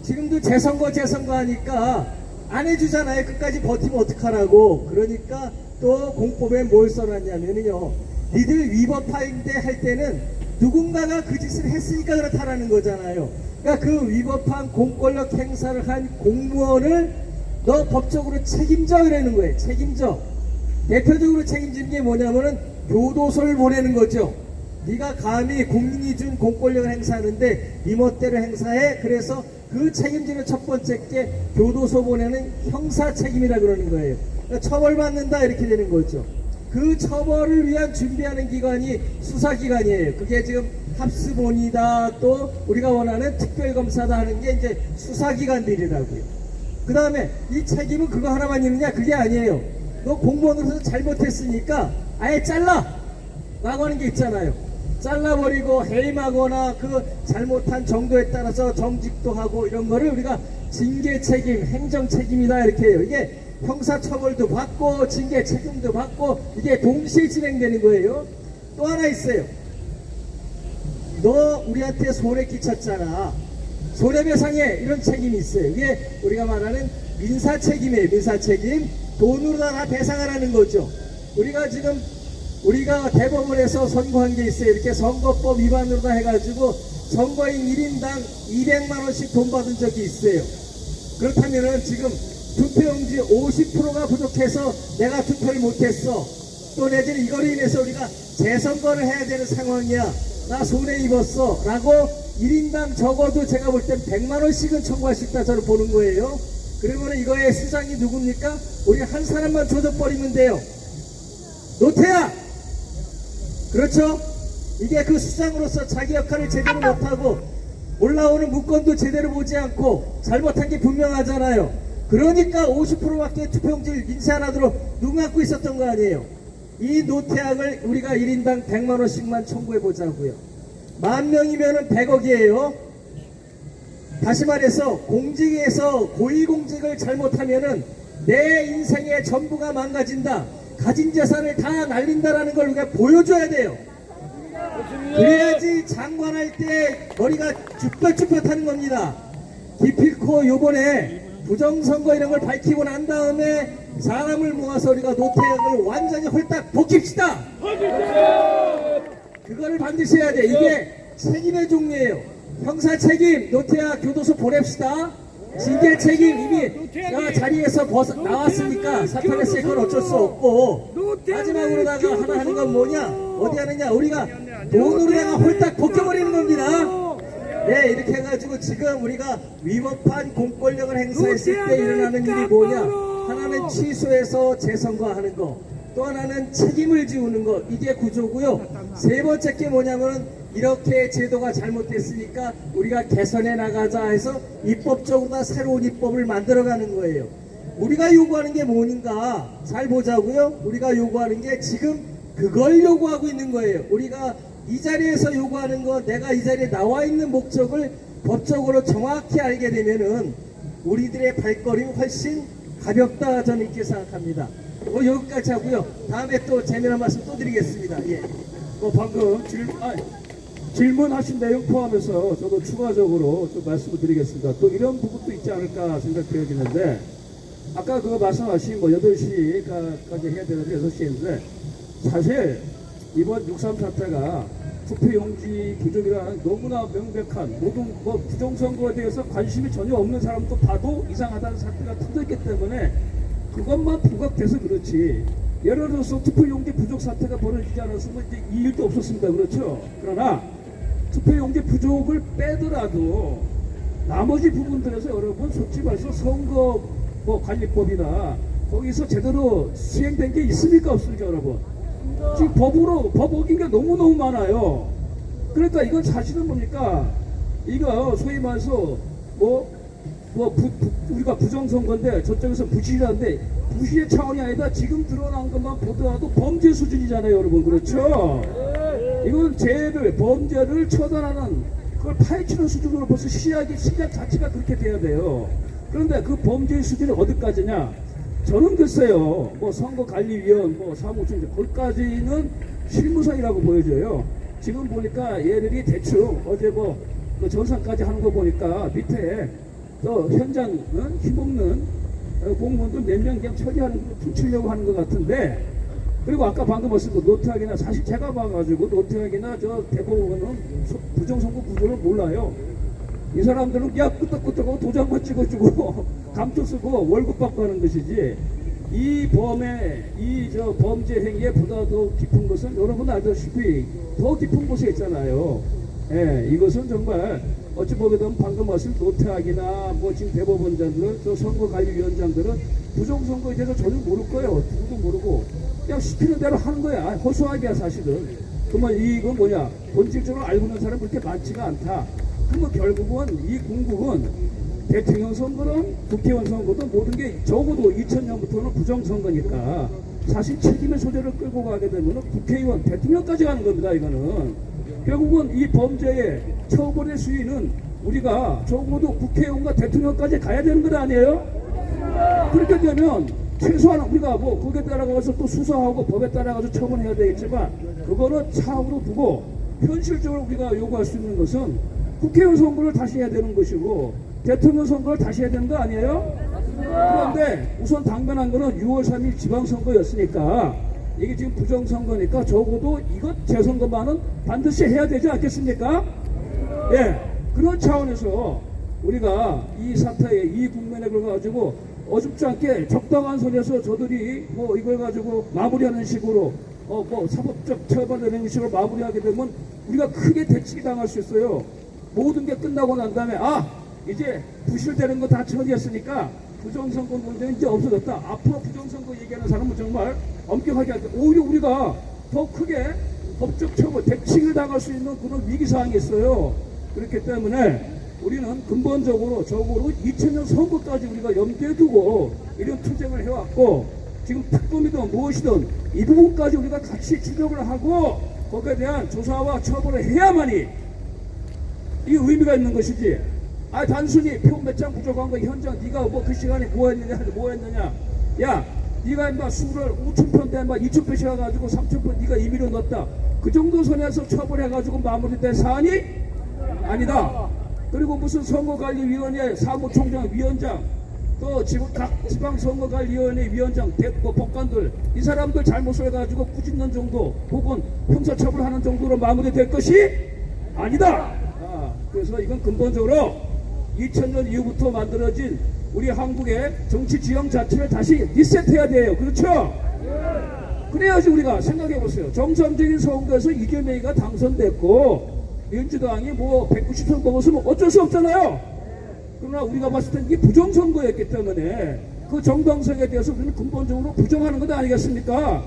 지금도 재선거 하니까 안 해주잖아요. 끝까지 버티면 어떡하라고. 그러니까 또 공법에 뭘 써놨냐면요, 니들 위법한데 할 때는 누군가가 그 짓을 했으니까 그렇다라는 거잖아요. 그러니까 그 위법한 공권력 행사를 한 공무원을 너 법적으로 책임져 이라는 거예요. 책임져. 대표적으로 책임지는 게 뭐냐면은 교도소를 보내는 거죠. 네가 감히 국민이 준 공권력을 행사하는데 네 멋대로 행사해. 그래서 그 책임지는 첫 번째 게 교도소 보내는 형사 책임이라 그러는 거예요. 그러니까 처벌받는다 이렇게 되는 거죠. 그 처벌을 위한 준비하는 기관이 수사기관이에요. 그게 지금 합수본이다, 또 우리가 원하는 특별검사다 하는 게 이제 수사기관들이라고요. 그 다음에 이 책임은 그거 하나만 있느냐? 그게 아니에요. 너 공무원으로서 잘못했으니까 아예 잘라! 라고 하는 게 있잖아요. 잘라버리고 해임하거나 그 잘못한 정도에 따라서 정직도 하고 이런 거를 우리가 징계 책임, 행정 책임이다 이렇게 해요. 이게 형사처벌도 받고 징계 책임도 받고 이게 동시에 진행되는 거예요. 또 하나 있어요. 너 우리한테 손해 끼쳤잖아. 손해배상에 이런 책임이 있어요. 이게 우리가 말하는 민사책임이에요. 민사책임. 돈으로 다 배상하라는 거죠. 우리가 대법원에서 선고한 게 있어요. 이렇게 선거법 위반으로 다 해가지고 선거인 1인당 200만원씩 돈 받은 적이 있어요. 그렇다면은 지금 투표용지 50%가 부족해서 내가 투표를 못했어. 또 내지는 이거로 인해서 우리가 재선거를 해야 되는 상황이야. 나 손해 입었어. 라고 1인당 적어도 제가 볼 땐 100만원씩은 청구할 수 있다 저는 보는 거예요. 그러면 이거의 수장이 누굽니까? 우리 한 사람만 조져버리면 돼요. 노태야! 그렇죠? 이게 그 수장으로서 자기 역할을 제대로 못하고 올라오는 문건도 제대로 보지 않고 잘못한 게 분명하잖아요. 그러니까 50%밖에 투표용지를 민사하도록 눈 감고 있었던 거 아니에요. 이 노태악을 우리가 1인당 100만원씩만 청구해보자고요. 10,000명이면 100억이에요. 다시 말해서 공직에서 고위공직을 잘못하면은 내 인생의 전부가 망가진다. 가진 재산을 다 날린다라는 걸 우리가 보여줘야 돼요. 그래야지 장관할 때 머리가 쭈뼛쭈뼛하는 겁니다. 기필코 요번에 부정선거 이런 걸 밝히고 난 다음에 사람을 모아서 우리가 노태악을 완전히 홀딱 벗깁시다. 그거를 반드시 해야 돼. 이게 책임의 종류예요. 형사 책임 노태악 교도소 보냅시다. 징계 책임 이미 자리에서 나왔으니까 사퇴했으니까 그건 어쩔 수 없고, 마지막으로다가 하나 하는 건 뭐냐? 어디 하느냐? 우리가 돈으로다가 홀딱 벗겨버리는 겁니다. 네, 이렇게 해가지고 지금 우리가 위법한 공권력을 행사했을 때 일어나는 일이 뭐냐? 하나는 취소해서 재선거하는 거, 또 하나는 책임을 지우는 거. 이게 구조고요. 세 번째 게 뭐냐면은 이렇게 제도가 잘못됐으니까 우리가 개선해 나가자 해서 입법적으로 다 새로운 입법을 만들어가는 거예요. 우리가 요구하는 게 뭔가 잘 보자고요. 우리가 요구하는 게 지금 그걸 요구하고 있는 거예요. 우리가 이 자리에서 요구하는 거, 내가 이 자리에 나와 있는 목적을 법적으로 정확히 알게 되면은 우리들의 발걸음이 훨씬 가볍다 저는 이렇게 생각합니다. 여기까지 하고요. 다음에 또 재미난 말씀 또 드리겠습니다. 예.
방금 질문하신 내용 포함해서 저도 추가적으로 좀 말씀을 드리겠습니다. 또 이런 부분도 있지 않을까 생각되어지는데, 아까 그거 말씀하신 8시까지 해야 되는데 6시인데, 사실 이번 6.3 사태가 투표용지 부족이라는 너무나 명백한, 모든 부정선거에 대해서 관심이 전혀 없는 사람도 봐도 이상하다는 사태가 터졌기 때문에 그것만 부각돼서 그렇지, 예를 들어서 투표용지 부족 사태가 벌어지지 않았으면 이제 이 일도 없었습니다. 그렇죠? 그러나 투표용지 부족을 빼더라도 나머지 부분들에서 여러분 솔직히 말해서 선거 관리법이나 거기서 제대로 수행된 게 있습니까 없습니까 여러분? 지금 법 어긴 게 너무너무 많아요. 그러니까 이건 사실은 뭡니까? 이거 소위 말해서 우리가 부정선거인데 저쪽에서 부실한데 부실의 차원이 아니라 지금 드러난 것만 보더라도 범죄 수준이잖아요 여러분. 그렇죠? 이건 범죄를 처단하는 그걸 파헤치는 수준으로 벌써 시작 자체가 그렇게 돼야 돼요. 그런데 그 범죄의 수준이 어디까지냐? 저는 글쎄요, 선거관리위원, 사무총장, 거기까지는 실무상이라고 보여져요. 지금 보니까 얘들이 대충 어제 그 전산까지 하는 거 보니까 밑에 또 현장 힘없는 공무원들 몇 명 그냥 처리하는 훔치려고 하는 것 같은데, 그리고 아까 방금 말씀 노태학이나 사실 제가 봐가지고 노태학이나 저 대법원은 부정선거 구조를 몰라요. 이 사람들은 야 끄떡끄떡하고 도장만 찍어주고 감투 쓰고 월급 받고 하는 것이지, 이 범죄 행위에 보다 더 깊은 것은 여러분 알다시피 더 깊은 곳에 있잖아요. 예, 이것은 정말 어찌 보면 방금 말씀 노태학이나 지금 대법원장들, 저 선거관리위원장들은 부정선거에 대해서 전혀 모를 거예요. 누구도 모르고 그냥 시키는 대로 하는 거야. 허수아비야 사실은. 그러면 이건 뭐냐? 본질적으로 알고 있는 사람은 그렇게 많지가 않다. 그러면 결국은 이 궁극은 대통령 선거든 국회의원 선거든 모든 게 적어도 2000년부터는 부정선거니까 사실 책임의 소재를 끌고 가게 되면 국회의원 대통령까지 가는 겁니다. 이거는 결국은 이 범죄의 처벌의 수위는 우리가 적어도 국회의원과 대통령까지 가야 되는 것 아니에요? 그렇게 되면 최소한 우리가 거기에 따라가서 또 수사하고 법에 따라가서 처분해야 되겠지만 그거는 차후로 두고 현실적으로 우리가 요구할 수 있는 것은 국회의원 선거를 다시 해야 되는 것이고 대통령 선거를 다시 해야 되는 거 아니에요? 그런데 우선 당면한 거는 6월 3일 지방선거였으니까 이게 지금 부정선거니까 적어도 이것 재선거만은 반드시 해야 되지 않겠습니까? 예, 그런 차원에서 우리가 이 사태에 이 국면에 가지고 어줍지 않게 적당한 선에서 저들이 이걸 가지고 마무리하는 식으로 사법적 처벌되는 식으로 마무리하게 되면 우리가 크게 대치기 당할 수 있어요. 모든 게 끝나고 난 다음에 이제 부실되는 거 다 처리했으니까 부정선거 문제는 이제 없어졌다. 앞으로 부정선거 얘기하는 사람은 정말 엄격하게 할 때 오히려 우리가 더 크게 법적 처벌 대칭을 당할 수 있는 그런 위기사항이 있어요. 그렇기 때문에 우리는 근본적으로 적어도 2000년 선거까지 우리가 염두에 두고 이런 투쟁을 해왔고 지금 특검이든 무엇이든 이 부분까지 우리가 같이 추적을 하고 거기에 대한 조사와 처벌을 해야만이 이 의미가 있는 것이지. 단순히 표 몇 장 부족한 거 현장 네가 그 시간에 뭐 했느냐. 야, 네가 인마 수를 5,000표인데 2,000표씩 해가지고 3,000표 네가 임의로 넣었다. 그 정도 선에서 처벌해가지고 마무리된 사안이 아니다. 그리고 무슨 선거관리위원회 사무총장, 위원장, 또 각 지방선거관리위원회 위원장, 법관들 이 사람들 잘못을 해가지고 꾸짖는 정도 혹은 형사처벌하는 정도로 마무리될 것이 아니다. 그래서 이건 근본적으로 2000년 이후부터 만들어진 우리 한국의 정치 지형 자체를 다시 리셋해야 돼요. 그렇죠? 그래야지 우리가 생각해보세요. 정상적인 선거에서 이재명이가 당선됐고 민주당이 190석 먹었으면 어쩔 수 없잖아요. 그러나 우리가 봤을 땐 이게 부정선거였기 때문에 그 정당성에 대해서 우리는 근본적으로 부정하는 것 아니겠습니까?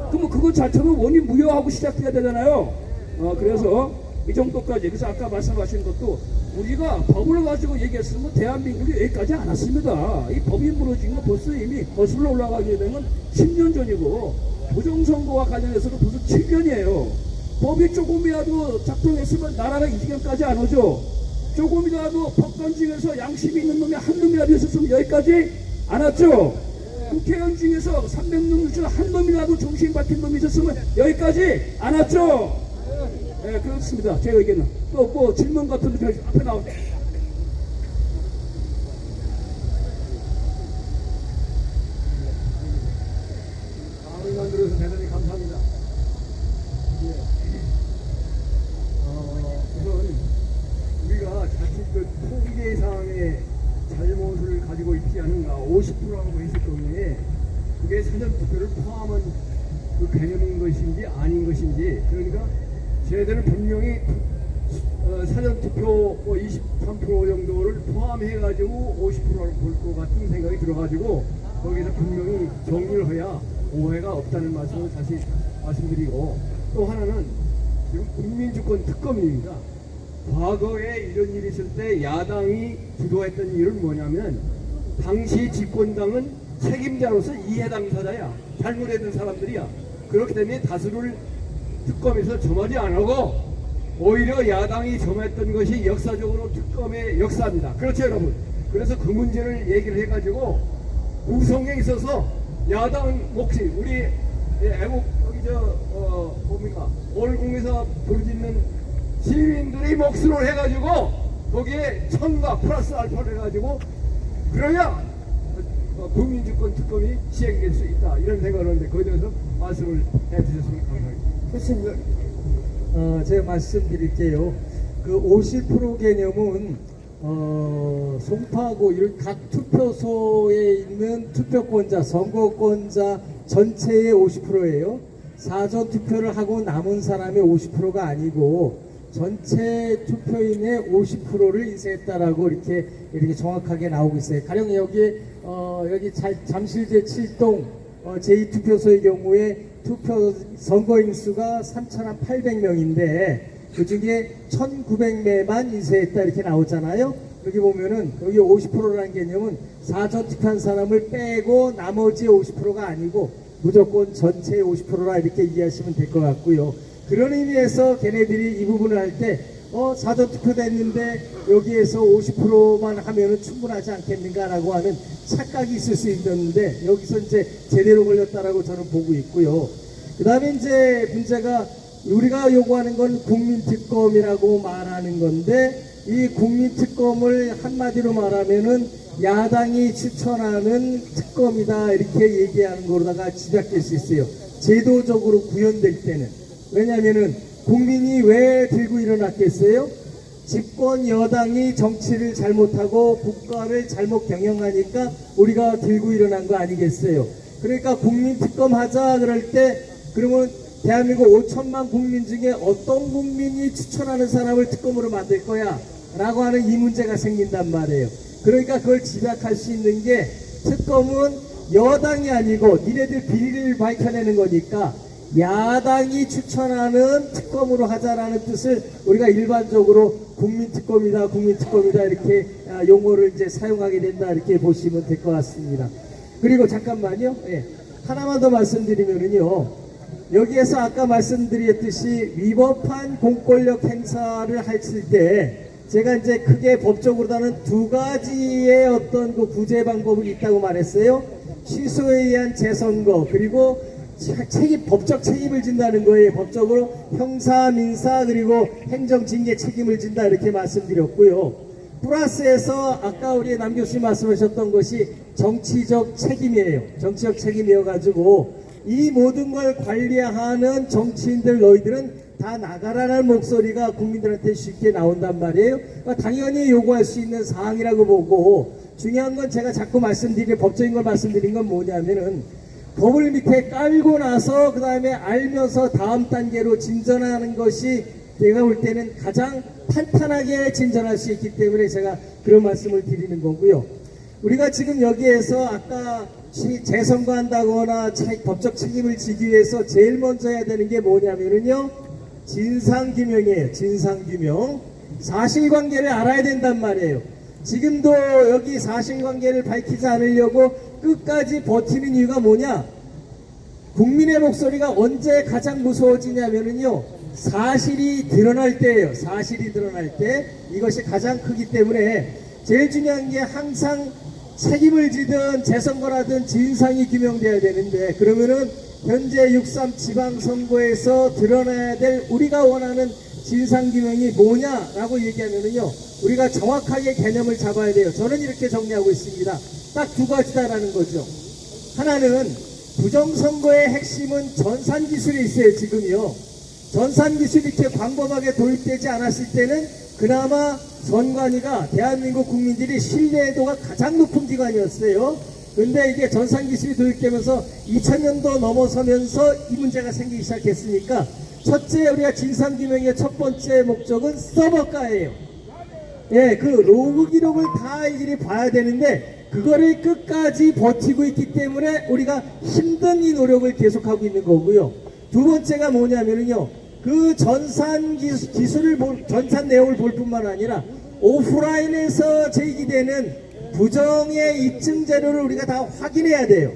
그러면 그거 자체는 원인 무효하고 시작해야 되잖아요. 그래서 이 정도까지. 그래서 아까 말씀하신 것도 우리가 법을 가지고 얘기했으면 대한민국이 여기까지 안 왔습니다. 이 법이 무너진 거 벌써 이미 거슬러 올라가게 되면 10년 전이고 부정선거와 관련해서는 벌써 7년이에요. 법이 조금이라도 작동했으면 나라가 이 지경까지 안 오죠. 조금이라도 법관 중에서 양심이 있는 놈이 한 놈이라도 있었으면 여기까지 안 왔죠. 국회의원 중에서 300명 중에 한 놈이라도 정신 박힌 놈이 있었으면 여기까지 안 왔죠. 네, 그렇습니다. 제 의견은. 또 질문 같은 거 앞에 나오죠.
마음을 만들어서 대단히 감사합니다. 우선 우리가 자칫 통계 상황에 잘못을 가지고 있지 않은가 50%라고 했을 경우에 그게 사전투표를 포함한 그 개념인 것인지 아닌 것인지, 그러니까 저희들은 분명히 사전투표 23% 정도를 포함해가지고 50%를 볼 것 같은 생각이 들어가지고
거기서 분명히 정리를 해야 오해가 없다는 말씀을 다시 말씀드리고, 또 하나는 지금 국민주권 특검입니다. 과거에 이런 일이 있을 때 야당이 주도했던 일은 뭐냐면, 당시 집권당은 책임자로서 이해 당사자야, 잘못했던 사람들이야. 그렇기 때문에 다수를 특검에서 점하지 안 하고 오히려 야당이 점했던 것이 역사적으로 특검의 역사입니다. 그렇죠, 여러분? 그래서 그 문제를 얘기를 해가지고 구성에 있어서 야당 몫이, 우리 애국 여기 뭡니까, 월공에서 부르짖는 시민들의 몫으로 해가지고 거기에 첨가 플러스 알파를 해가지고 그래야 국민주권 특검이 시행될 수 있다, 이런 생각을 하는데, 거기에 대해서 말씀을 해주셨으면 감사하겠습니다.
제가 말씀드릴게요. 그 50% 개념은 송파구 이런 각 투표소에 있는 투표권자, 선거권자 전체의 50%예요. 사전 투표를 하고 남은 사람의 50%가 아니고 전체 투표인의 50%를 인쇄했다라고 이렇게 정확하게 나오고 있어요. 가령 여기 잠실제 7동 제2투표소의 경우에 투표 선거인 수가 3,800명인데 그 중에 1,900매만 인쇄했다 이렇게 나오잖아요. 여기 보면은 여기 50%라는 개념은 사전 투표한 사람을 빼고 나머지 50%가 아니고 무조건 전체의 50%라 이렇게 이해하시면 될 것 같고요. 그런 의미에서 걔네들이 이 부분을 할 때 사전 투표됐는데 여기에서 50%만 하면은 충분하지 않겠는가라고 하는 착각이 있을 수 있는데, 여기서 이제 제대로 걸렸다라고 저는 보고 있고요. 그 다음에 이제 문제가 우리가 요구하는 건 국민특검이라고 말하는 건데, 이 국민특검을 한마디로 말하면은 야당이 추천하는 특검이다 이렇게 얘기하는 거로다가 집약될 수 있어요. 제도적으로 구현될 때는. 왜냐면은 국민이 왜 들고 일어났겠어요? 집권 여당이 정치를 잘못하고 국가를 잘못 경영하니까 우리가 들고 일어난 거 아니겠어요? 그러니까 국민특검 하자 그럴 때, 그러면 대한민국 5천만 국민 중에 어떤 국민이 추천하는 사람을 특검으로 만들 거야? 라고 하는 이 문제가 생긴단 말이에요. 그러니까 그걸 집약할 수 있는 게, 특검은 여당이 아니고 니네들 비리를 밝혀내는 거니까 야당이 추천하는 특검으로 하자라는 뜻을 우리가 일반적으로 국민특검이다 이렇게 용어를 이제 사용하게 된다 이렇게 보시면 될 것 같습니다. 그리고 잠깐만요. 하나만 더 말씀드리면은요, 여기에서 아까 말씀드렸듯이 위법한 공권력 행사를 했을 때 제가 이제 크게 법적으로는 두 가지의 어떤 그 구제 방법이 있다고 말했어요. 취소에 의한 재선거, 그리고 법적 책임을 진다는 거예요. 법적으로 형사, 민사, 그리고 행정징계 책임을 진다 이렇게 말씀드렸고요. 플러스에서 아까 우리 남 교수님 말씀하셨던 것이 정치적 책임이에요. 정치적 책임이어가지고 이 모든 걸 관리하는 정치인들, 너희들은 다 나가라는 목소리가 국민들한테 쉽게 나온단 말이에요. 그러니까 당연히 요구할 수 있는 사항이라고 보고, 중요한 건 제가 자꾸 말씀드린 법적인 걸 말씀드린 건 뭐냐면은, 법을 밑에 깔고 나서 그 다음에 알면서 다음 단계로 진전하는 것이 제가 볼 때는 가장 탄탄하게 진전할 수 있기 때문에 제가 그런 말씀을 드리는 거고요. 우리가 지금 여기에서 아까 재선거한다거나 법적 책임을 지기 위해서 제일 먼저 해야 되는 게 뭐냐면은요, 진상규명이에요. 진상규명. 사실관계를 알아야 된단 말이에요. 지금도 여기 사실관계를 밝히지 않으려고 끝까지 버티는 이유가 뭐냐? 국민의 목소리가 언제 가장 무서워지냐면은요, 사실이 드러날 때예요. 사실이 드러날 때. 이것이 가장 크기 때문에 제일 중요한 게 항상 책임을 지든 재선거라든 진상이 규명돼야 되는데, 그러면은 현재 6.3 지방선거에서 드러나야 될 우리가 원하는 진상규명이 뭐냐라고 얘기하면은요, 우리가 정확하게 개념을 잡아야 돼요. 저는 이렇게 정리하고 있습니다. 딱 두 가지다라는 거죠. 하나는 부정선거의 핵심은 전산기술이 있어요. 지금요. 전산기술이 이렇게 광범하게 도입되지 않았을 때는 그나마 선관위가 대한민국 국민들이 신뢰도가 가장 높은 기관이었어요. 근데 이게 전산기술이 도입되면서 2000년도 넘어서면서 이 문제가 생기기 시작했으니까, 첫째 우리가 진상규명의 첫 번째 목적은 서버가예요. 그 로그 기록을 다 일일이 봐야 되는데, 그거를 끝까지 버티고 있기 때문에 우리가 힘든 이 노력을 계속하고 있는 거고요. 두 번째가 뭐냐면요, 그 전산 기술을 전산 내용을 볼 뿐만 아니라 오프라인에서 제기되는 부정의 입증 자료를 우리가 다 확인해야 돼요.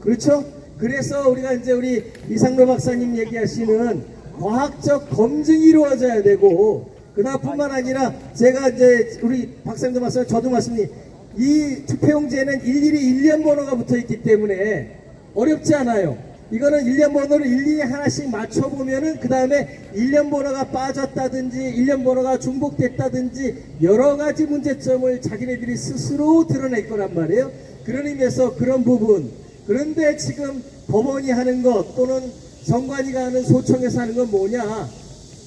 그렇죠? 그래서 우리가 이제 우리 이상로 박사님 얘기하시는 과학적 검증이 이루어져야 되고, 그다음뿐만 아니라 제가 이제 우리 박사님도 말씀, 저도 말씀드린 이 투표용지에는 일일이 일련 번호가 붙어 있기 때문에 어렵지 않아요. 이거는 일련 번호를 일일이 하나씩 맞춰보면은 그 다음에 일련 번호가 빠졌다든지 일련 번호가 중복됐다든지 여러 가지 문제점을 자기네들이 스스로 드러낼 거란 말이에요. 그런 의미에서 그런 부분. 그런데 지금 법원이 하는 것 또는 선관위가 하는 소청에서 하는 건 뭐냐?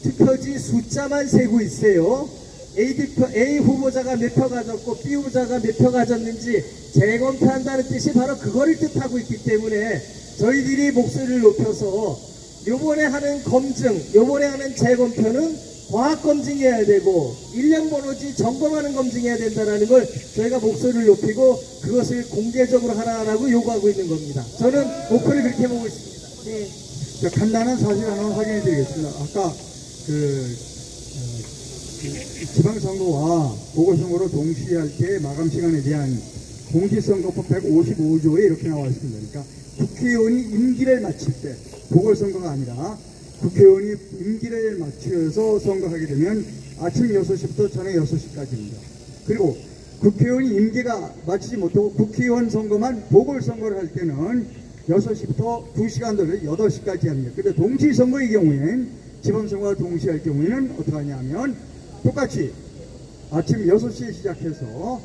투표지 숫자만 세고 있어요. A 후보자가 몇 표 가졌고 B 후보자가 몇 표 가졌는지 재검표한다는 뜻이 바로 그거를 뜻하고 있기 때문에 저희들이 목소리를 높여서 요번에 하는 검증, 요번에 하는 재검표는 과학 검증해야 되고 일련 번호지 점검하는 검증해야 된다는 걸 저희가 목소리를 높이고 그것을 공개적으로 하라고 요구하고 있는 겁니다. 저는 목표를 그렇게 보고 있습니다. 네.
간단한 사실 하나 확인해 드리겠습니다. 아까 지방선거와 보궐선거로 동시에 할 때 마감 시간에 대한 공직선거법 155조에 이렇게 나와 있습니다. 그러니까 국회의원이 임기를 마칠 때, 보궐선거가 아니라 국회의원이 임기를 마치어서 선거하게 되면 아침 6시부터 저녁 6시까지입니다. 그리고 국회의원이 임기가 마치지 못하고 국회의원 선거만 보궐선거를 할 때는 6시부터 2시간 돌려 8시까지 합니다. 근데 동시선거의 경우에는 지방선거와 동시에 할 경우에는 어떻게 하냐면 똑같이 아침 6시에 시작해서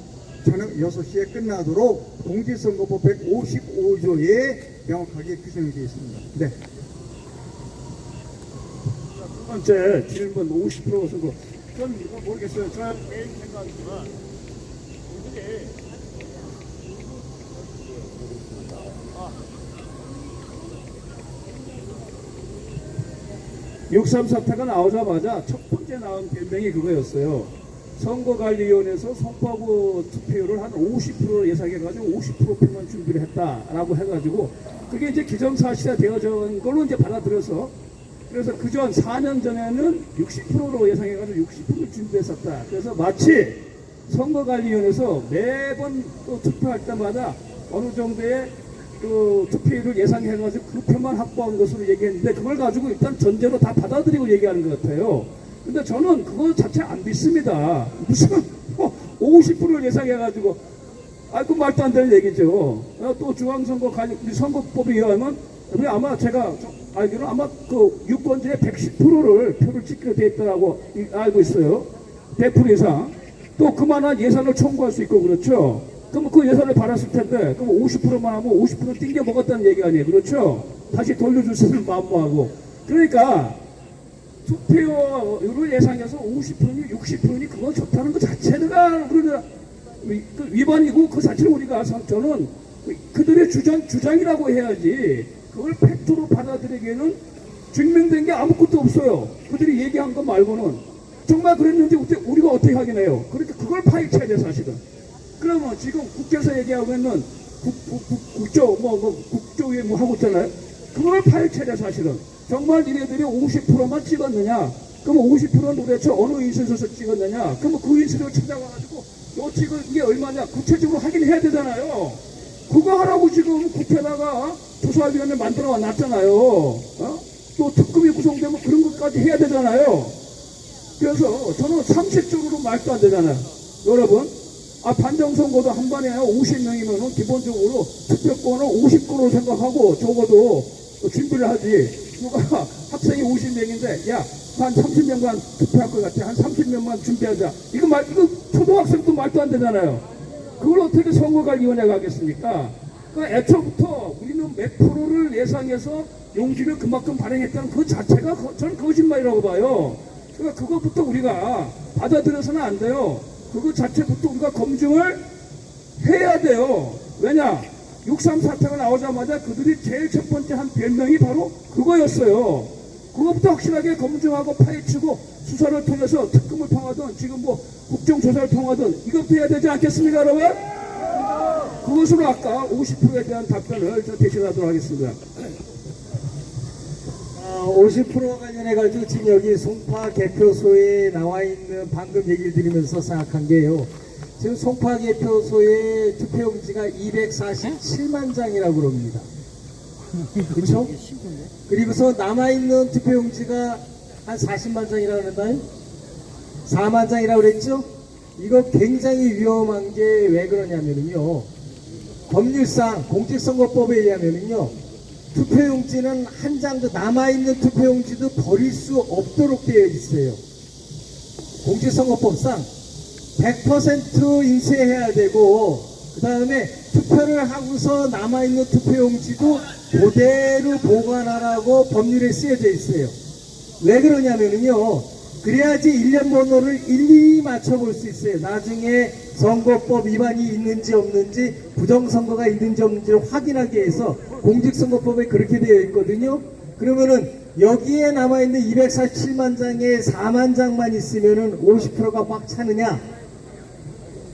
저녁 6시에 끝나도록 공직선거법 155조에 명확하게 규정이 되어 있습니다. 네.
두 번째 질문 50% 선거. 전 이거 모르겠어요. 저 개인 생각이지만 이게 6.3 사태가 나오자마자 첫 번째 나온 변명이 그거였어요. 선거관리위원회에서 선거구 투표율을 한 50% 예상해가지고 50%표만 준비를 했다라고 해가지고 그게 이제 기정사실화 되어진 걸로 이제 받아들여서 그래서 그전 4년 전에는 60%로 예상해가지고 60% 준비했었다. 그래서 마치 선거관리위원회에서 매번 또 투표할 때마다 어느 정도의 그 투표율을 예상해가지고 그 표만 확보한 것으로 얘기했는데 그걸 가지고 일단 전제로 다 받아들이고 얘기하는 것 같아요. 근데 저는 그거 자체 안 믿습니다. 무슨 50%를 예상해가지고 그 말도 안 되는 얘기죠. 또 중앙선거 우리 선거법에 의하면 우리 아마 제가 알기로는 아마 그 유권자의 110%를 표를 찍게 돼 있다고 알고 있어요. 100% 이상. 또 그만한 예산을 청구할 수 있고 그렇죠. 그럼 그 예산을 받았을 텐데 그럼 50%만 하면 50% 띵겨 먹었다는 얘기 아니에요. 그렇죠? 다시 돌려줄 수 있는 마음모하고. 그러니까 투표율을 예상해서 50%니 60%니 그건 좋다는 것 자체가 우리가 위반이고 그 자체를 우리가 저는 그들의 주장이라고 해야지 그걸 팩트로 받아들이기에는 증명된 게 아무것도 없어요. 그들이 얘기한 것 말고는. 정말 그랬는지 우리가 어떻게 확인해요? 그러니까 그걸 파헤쳐야 돼 사실은. 그러면 지금 국회에서 얘기하고 있는 국조위에 뭐 하고 있잖아요. 그걸 파헤쳐야 돼 사실은. 정말 니네들이 50%만 찍었느냐? 그러면 50%는 도대체 어느 인쇄소에서 찍었느냐? 그러면 그 인쇄소를 찾아가가지고 너 지금 이게 얼마냐? 구체적으로 확인해야 되잖아요. 그거 하라고 지금 국회에다가 조사위원회 만들어 놨잖아요. 또 특검이 구성되면 그런 것까지 해야 되잖아요. 그래서 저는 상식적으로 말도 안 되잖아요. 여러분, 반정선거도 한 번에 50명이면은 기본적으로 투표권을 50권으로 생각하고 적어도 준비를 하지. 누가 학생이 50명인데, 야, 한 30명만 투표할 것 같아. 한 30명만 준비하자. 이거 초등학생도 말도 안 되잖아요. 그걸 어떻게 선거관리위원회가 하겠습니까? 그러니까 애초부터 우리는 몇 프로를 예상해서 용지를 그만큼 발행했다는 그 자체가 저는 거짓말이라고 봐요. 그러니까 그것부터 우리가 받아들여서는 안 돼요. 그거 자체부터 우리가 검증을 해야 돼요. 왜냐? 6.3 사태가 나오자마자 그들이 제일 첫 번째 한 변명이 바로 그거였어요. 그것부터 확실하게 검증하고 파헤치고 수사를 통해서 특검을 통하든 지금 뭐 국정조사를 통하든 이것도 해야 되지 않겠습니까, 여러분? 그것으로 아까 50%에 대한 답변을 저 대신하도록 하겠습니다.
50% 관련해가지고 지금 여기 송파 개표소에 나와 있는 방금 얘기를 드리면서 생각한 게요. 지금 송파 개표소의 투표용지가 247만 장이라고 그럽니다. 그렇죠? 그리고서 남아있는 투표용지가 한 40만 장이라고 그랬나요? 4만 장이라고 그랬죠? 이거 굉장히 위험한 게 왜 그러냐면요. 법률상 공직선거법에 의하면요. 투표용지는 한 장도 남아있는 투표용지도 버릴 수 없도록 되어 있어요. 공직선거법상 100% 인쇄해야 되고 그 다음에 투표를 하고서 남아있는 투표용지도 그대로 보관하라고 법률에 쓰여져 있어요. 왜 그러냐면요. 그래야지 일련 번호를 일일이 맞춰볼 수 있어요. 나중에 선거법 위반이 있는지 없는지 부정선거가 있는지 없는지를 확인하기 위해서 공직선거법에 그렇게 되어 있거든요. 그러면은 여기에 남아있는 247만 장에 4만 장만 있으면은 50%가 꽉 차느냐?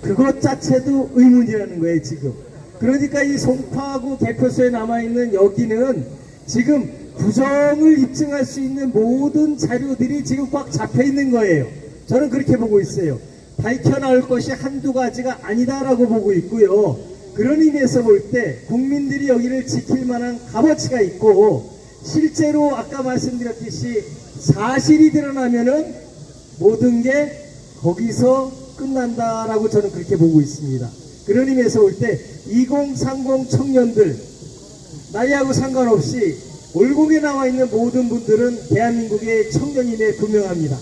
그것 자체도 의문이라는 거예요, 지금. 그러니까 이 송파구 개표소에 남아있는 여기는 지금 부정을 입증할 수 있는 모든 자료들이 지금 꽉 잡혀 있는 거예요. 저는 그렇게 보고 있어요. 밝혀나올 것이 한두 가지가 아니다라고 보고 있고요. 그런 의미에서 볼 때 국민들이 여기를 지킬 만한 값어치가 있고 실제로 아까 말씀드렸듯이 사실이 드러나면은 모든 게 거기서 끝난다라고 저는 그렇게 보고 있습니다. 그런 의미에서 볼 때 2030 청년들 나이하고 상관없이 올곡에 나와 있는 모든 분들은 대한민국의 청년임에 분명합니다.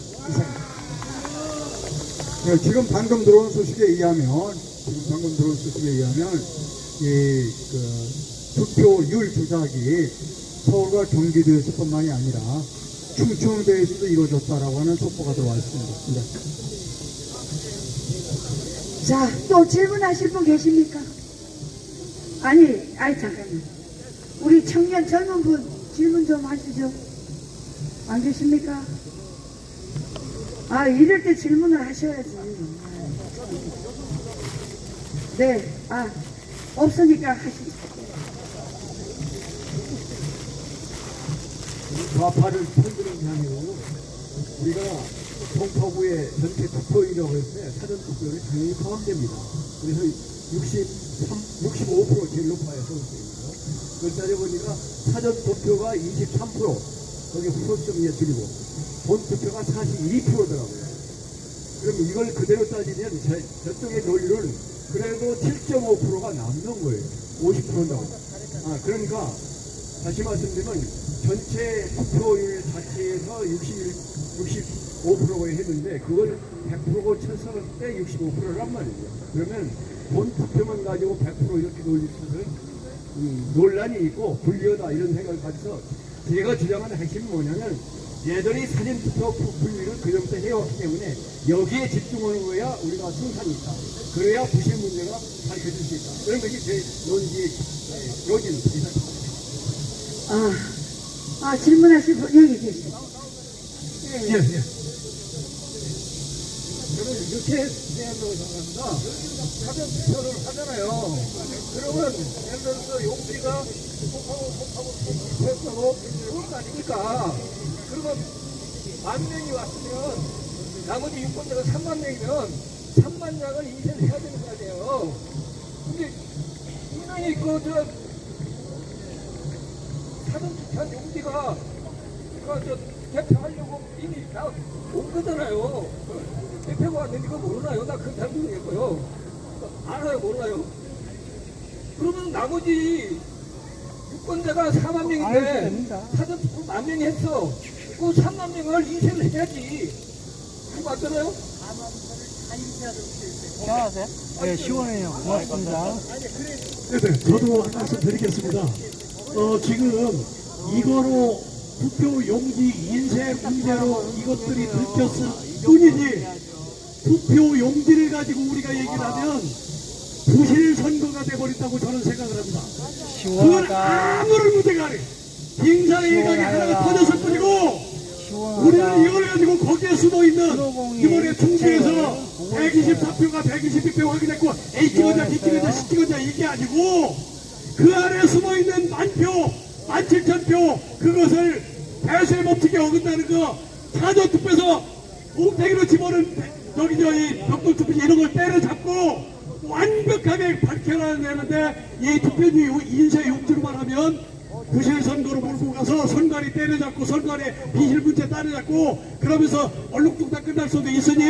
네, 지금 방금 들어온 소식에 의하면 이 투표율 조작이 서울과 경기도에서뿐만이 아니라 충청도에서도 이루어졌다라고 하는 속보가 들어와 있습니다. 네.
자, 또 질문하실 분 계십니까? 아니, 잠깐만. 우리 청년 젊은 분 질문 좀 하시죠. 안 계십니까? 이럴 때 질문을 하셔야지. 네, 없으니까 하시죠.
좌파를 편드는 게 아니고 우리가 송파구의 전체 투표율이라고 했을 때 사전 투표율이 당연히 포함됩니다. 그래서 65% 제일 높아요, 서울시에서. 그걸 따져보니까 사전 투표가 23%, 거기 후보점에 줄이고 본 투표가 42%더라고요. 그럼 이걸 그대로 따지면 저쪽의 논리는 그래도 7.5%가 남는 거예요. 50%라고. 그러니까 다시 말씀드리면 전체 투표율 자체에서 65%가 했는데 그걸 100%고 쳤을 때 65%란 말이에요. 그러면 본 투표만 가지고 100% 이렇게 돌릴 수는 논란이 있고 불리하다 이런 생각을 가져서 제가 주장하는 핵심은 뭐냐면 얘들이 사전투표 분류를 그전부터 해왔기 때문에 여기에 집중하는 거야 우리가 승산이 있다. 그래야 부실 문제가 밝혀질 수 있다. 그런 것이 제 논지의 요지입니다.
질문하실 분 여기 계세요.
예. 저는 이렇게 생각한다고 생각합니다. 사전 투표를 하잖아요. 그러면 예를 들어서 용지가 속하고 투표했다고 그런 거 아닙니까? 그러면 10,000명이 왔으면 나머지 유권자가 3만 명이면 3만 장을 인쇄를 해야 되는 거 아니에요. 근데 분명히 사전 투표한 용지가 대표하려고 이미 다 온 거잖아요. 대표가 왔는데 이거 모르나요? 나 그건 잘 모르겠고요. 알아요, 몰라요? 그러면 나머지 유권자가 4만 명인데 사전 투표 10,000명이 했어. 그 3만 명을 인쇄를 해야지. 그거 맞잖아요?
안녕하세요. 네, 시원해요. 고맙습니다.
네, 저도 한 말씀 드리겠습니다. 지금 이거로 투표 용지 인쇄 문제로 이것들이 들켰을 뿐이지 투표 용지를 가지고 우리가 얘기를 하면 부실 선거가 돼버린다고 저는 생각을 합니다. 그건 아무런 문제가 아니에요. 빙사의 일각이 하나가 터졌을 뿐이고 우리는 이걸 가지고 거기에 숨어있는 이번에 충주에서 124표가 122표 확인했고 A 찍었냐 D 찍었냐 C 찍었냐 이게 아니고 그 안에 숨어있는 10,000표 17,000표 그것을 배수의 법칙에 어긋나는 거 사전투표에서 뭉탱이로 집어넣은 저기 벽돌투표 이런 걸 때려잡고 완벽하게 밝혀내는데 이 투표지 인쇄 용지로만 하면 부실 선거로 몰고 가서 선관위 때려잡고 선관위 비실 문제 따라잡고 그러면서 얼룩뚱땅 끝날 수도 있으니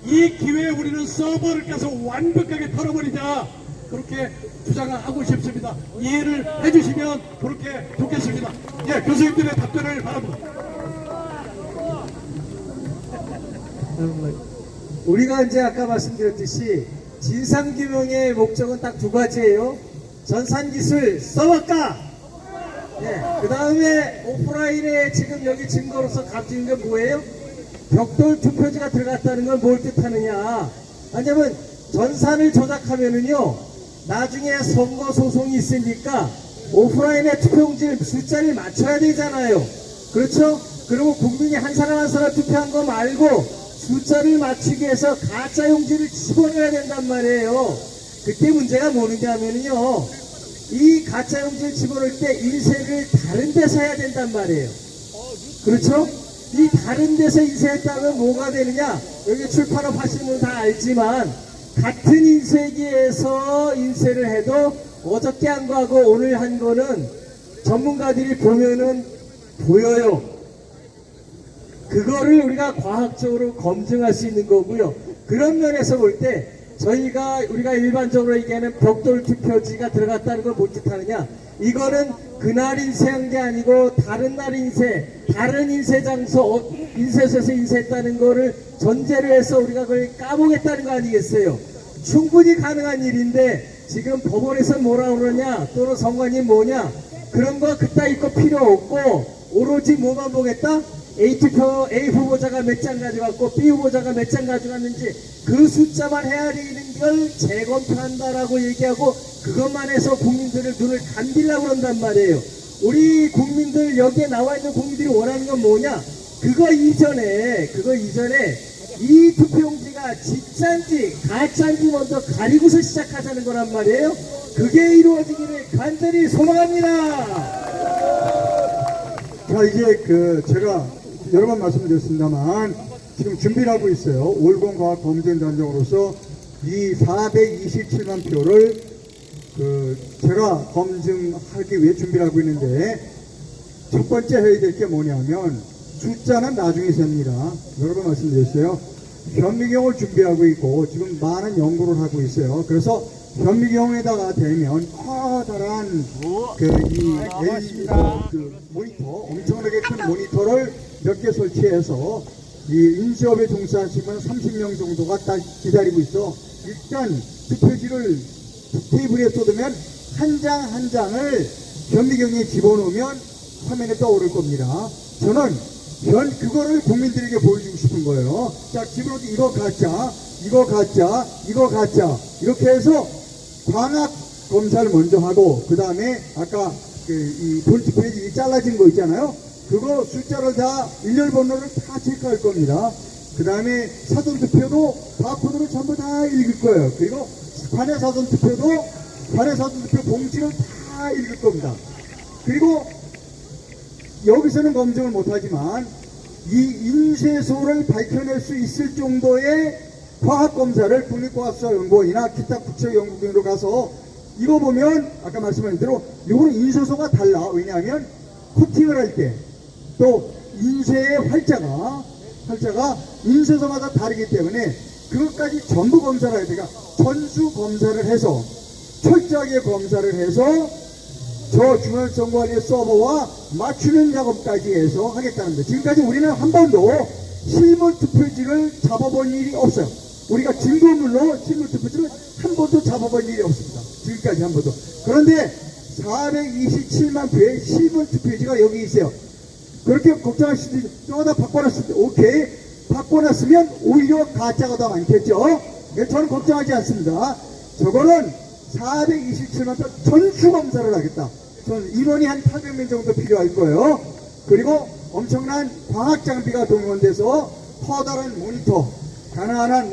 이 기회에 우리는 서버를 가서 완벽하게 털어버리자 그렇게 주장을 하고 싶습니다. 이해를 해주시면 그렇게 좋겠습니다. 예, 교수님들의 답변을 바랍니다.
우리가 이제 아까 말씀드렸듯이 진상규명의 목적은 딱 두 가지예요. 전산기술 써볼까? 그 다음에 오프라인에 지금 여기 증거로서 가지는 게 뭐예요? 벽돌 투표지가 들어갔다는 건 뭘 뜻하느냐? 왜냐면 전산을 조작하면은요, 나중에 선거 소송이 있으니까 오프라인에 투표용지 숫자를 맞춰야 되잖아요. 그렇죠? 그리고 국민이 한 사람 한 사람 투표한 거 말고 숫자를 맞추기 위해서 가짜 용지를 집어넣어야 된단 말이에요. 그때 문제가 뭐냐 하면요, 이 가짜 용지를 집어넣을 때 인쇄를 다른 데서 해야 된단 말이에요. 그렇죠? 이 다른 데서 인쇄했다면 뭐가 되느냐? 여기 출판업 하시는 분 다 알지만 같은 인쇄기에서 인쇄를 해도 어저께 한 거하고 오늘 한 거는 전문가들이 보면은 보여요. 그거를 우리가 과학적으로 검증할 수 있는 거고요. 그런 면에서 볼 때 우리가 일반적으로 얘기하는 벽돌 투표지가 들어갔다는 걸 뭘 뜻하느냐? 이거는 그날 인쇄한 게 아니고 다른 날 다른 인쇄 장소, 인쇄소에서 인쇄했다는 거를 전제로 해서 우리가 그걸 까보겠다는 거 아니겠어요? 충분히 가능한 일인데 지금 법원에서 뭐라 그러냐, 또는 선관위 뭐냐, 그런 거 그따위 거 필요 없고 오로지 뭐만 보겠다? A 후보자가 몇 장 가져갔고 B 후보자가 몇 장 가져갔는지 그 숫자만 헤아리는 걸 재검표한다라고 얘기하고 그것만 해서 국민들의 눈을 감기려고 그런단 말이에요. 우리 국민들, 여기에 나와 있는 국민들이 원하는 건 뭐냐? 그거 이전에 이 투표용지가 진짜인지 가짜인지 먼저 가리고서 시작하자는 거란 말이에요. 그게 이루어지기를 간절히 소망합니다.
자, 이제 제가 여러 번 말씀드렸습니다만 지금 준비를 하고 있어요. 올공과학검증단장으로서 이 427만 표를 제가 검증하기 위해 준비를 하고 있는데 첫 번째 해야 될 게 뭐냐면 숫자는 나중에 셉니다. 여러 번 말씀드렸어요. 현미경을 준비하고 있고 지금 많은 연구를 하고 있어요. 그래서 현미경에다가 대면 커다란 모니터, 엄청나게 큰 모니터를 몇 개 설치해서 이 인쇄업에 종사하시면 30명 정도가 딱 기다리고 있어. 일단 투표지를 테이블에 쏟으면 한 장 한 장을 현미경에 집어넣으면 화면에 떠오를 겁니다. 저는 그거를 국민들에게 보여주고 싶은 거예요. 자, 집어넣어도 이거 가짜, 이거 가짜, 이거 가짜, 이렇게 해서 광학 검사를 먼저 하고 그 다음에 아까 이 볼트페이지 잘라진 거 있잖아요. 그거 숫자를 다 일렬 번호를 다 체크할 겁니다. 그 다음에 사전투표도 바코드를 전부 다 읽을 거예요. 그리고 관내 사전투표 봉지를 다 읽을 겁니다. 그리고 여기서는 검증을 못하지만 이 인쇄소를 밝혀낼 수 있을 정도의 과학검사를 국립과학수사연구원이나 기타 국제연구원으로 가서 이거 보면 아까 말씀하신 대로 이거는 인쇄소가 달라. 왜냐하면 코팅을 할 때 또 인쇄의 활자가 인쇄소마다 다르기 때문에 그것까지 전부 검사를 해야 되니까 전수 검사를 해서 철저하게 검사를 해서 저 중앙선관위 서버와 맞추는 작업까지 해서 하겠다는 거예요. 지금까지 우리는 한 번도 실물 투표지를 잡아본 일이 없어요. 우리가 증거물로 실물 투표지를 한 번도 잡아본 일이 없습니다. 지금까지 한 번도. 그런데 427만 표의 실물 투표지가 여기 있어요. 그렇게 걱정하시지, 저거다 바꿔놨을 때, 오케이. 바꿔놨으면 오히려 가짜가 더 많겠죠? 저는 걱정하지 않습니다. 저거는 427만 표 전수검사를 하겠다. 저는 인원이 한 800명 정도 필요할 거예요. 그리고 엄청난 과학 장비가 동원돼서 커다란 모니터, 가난한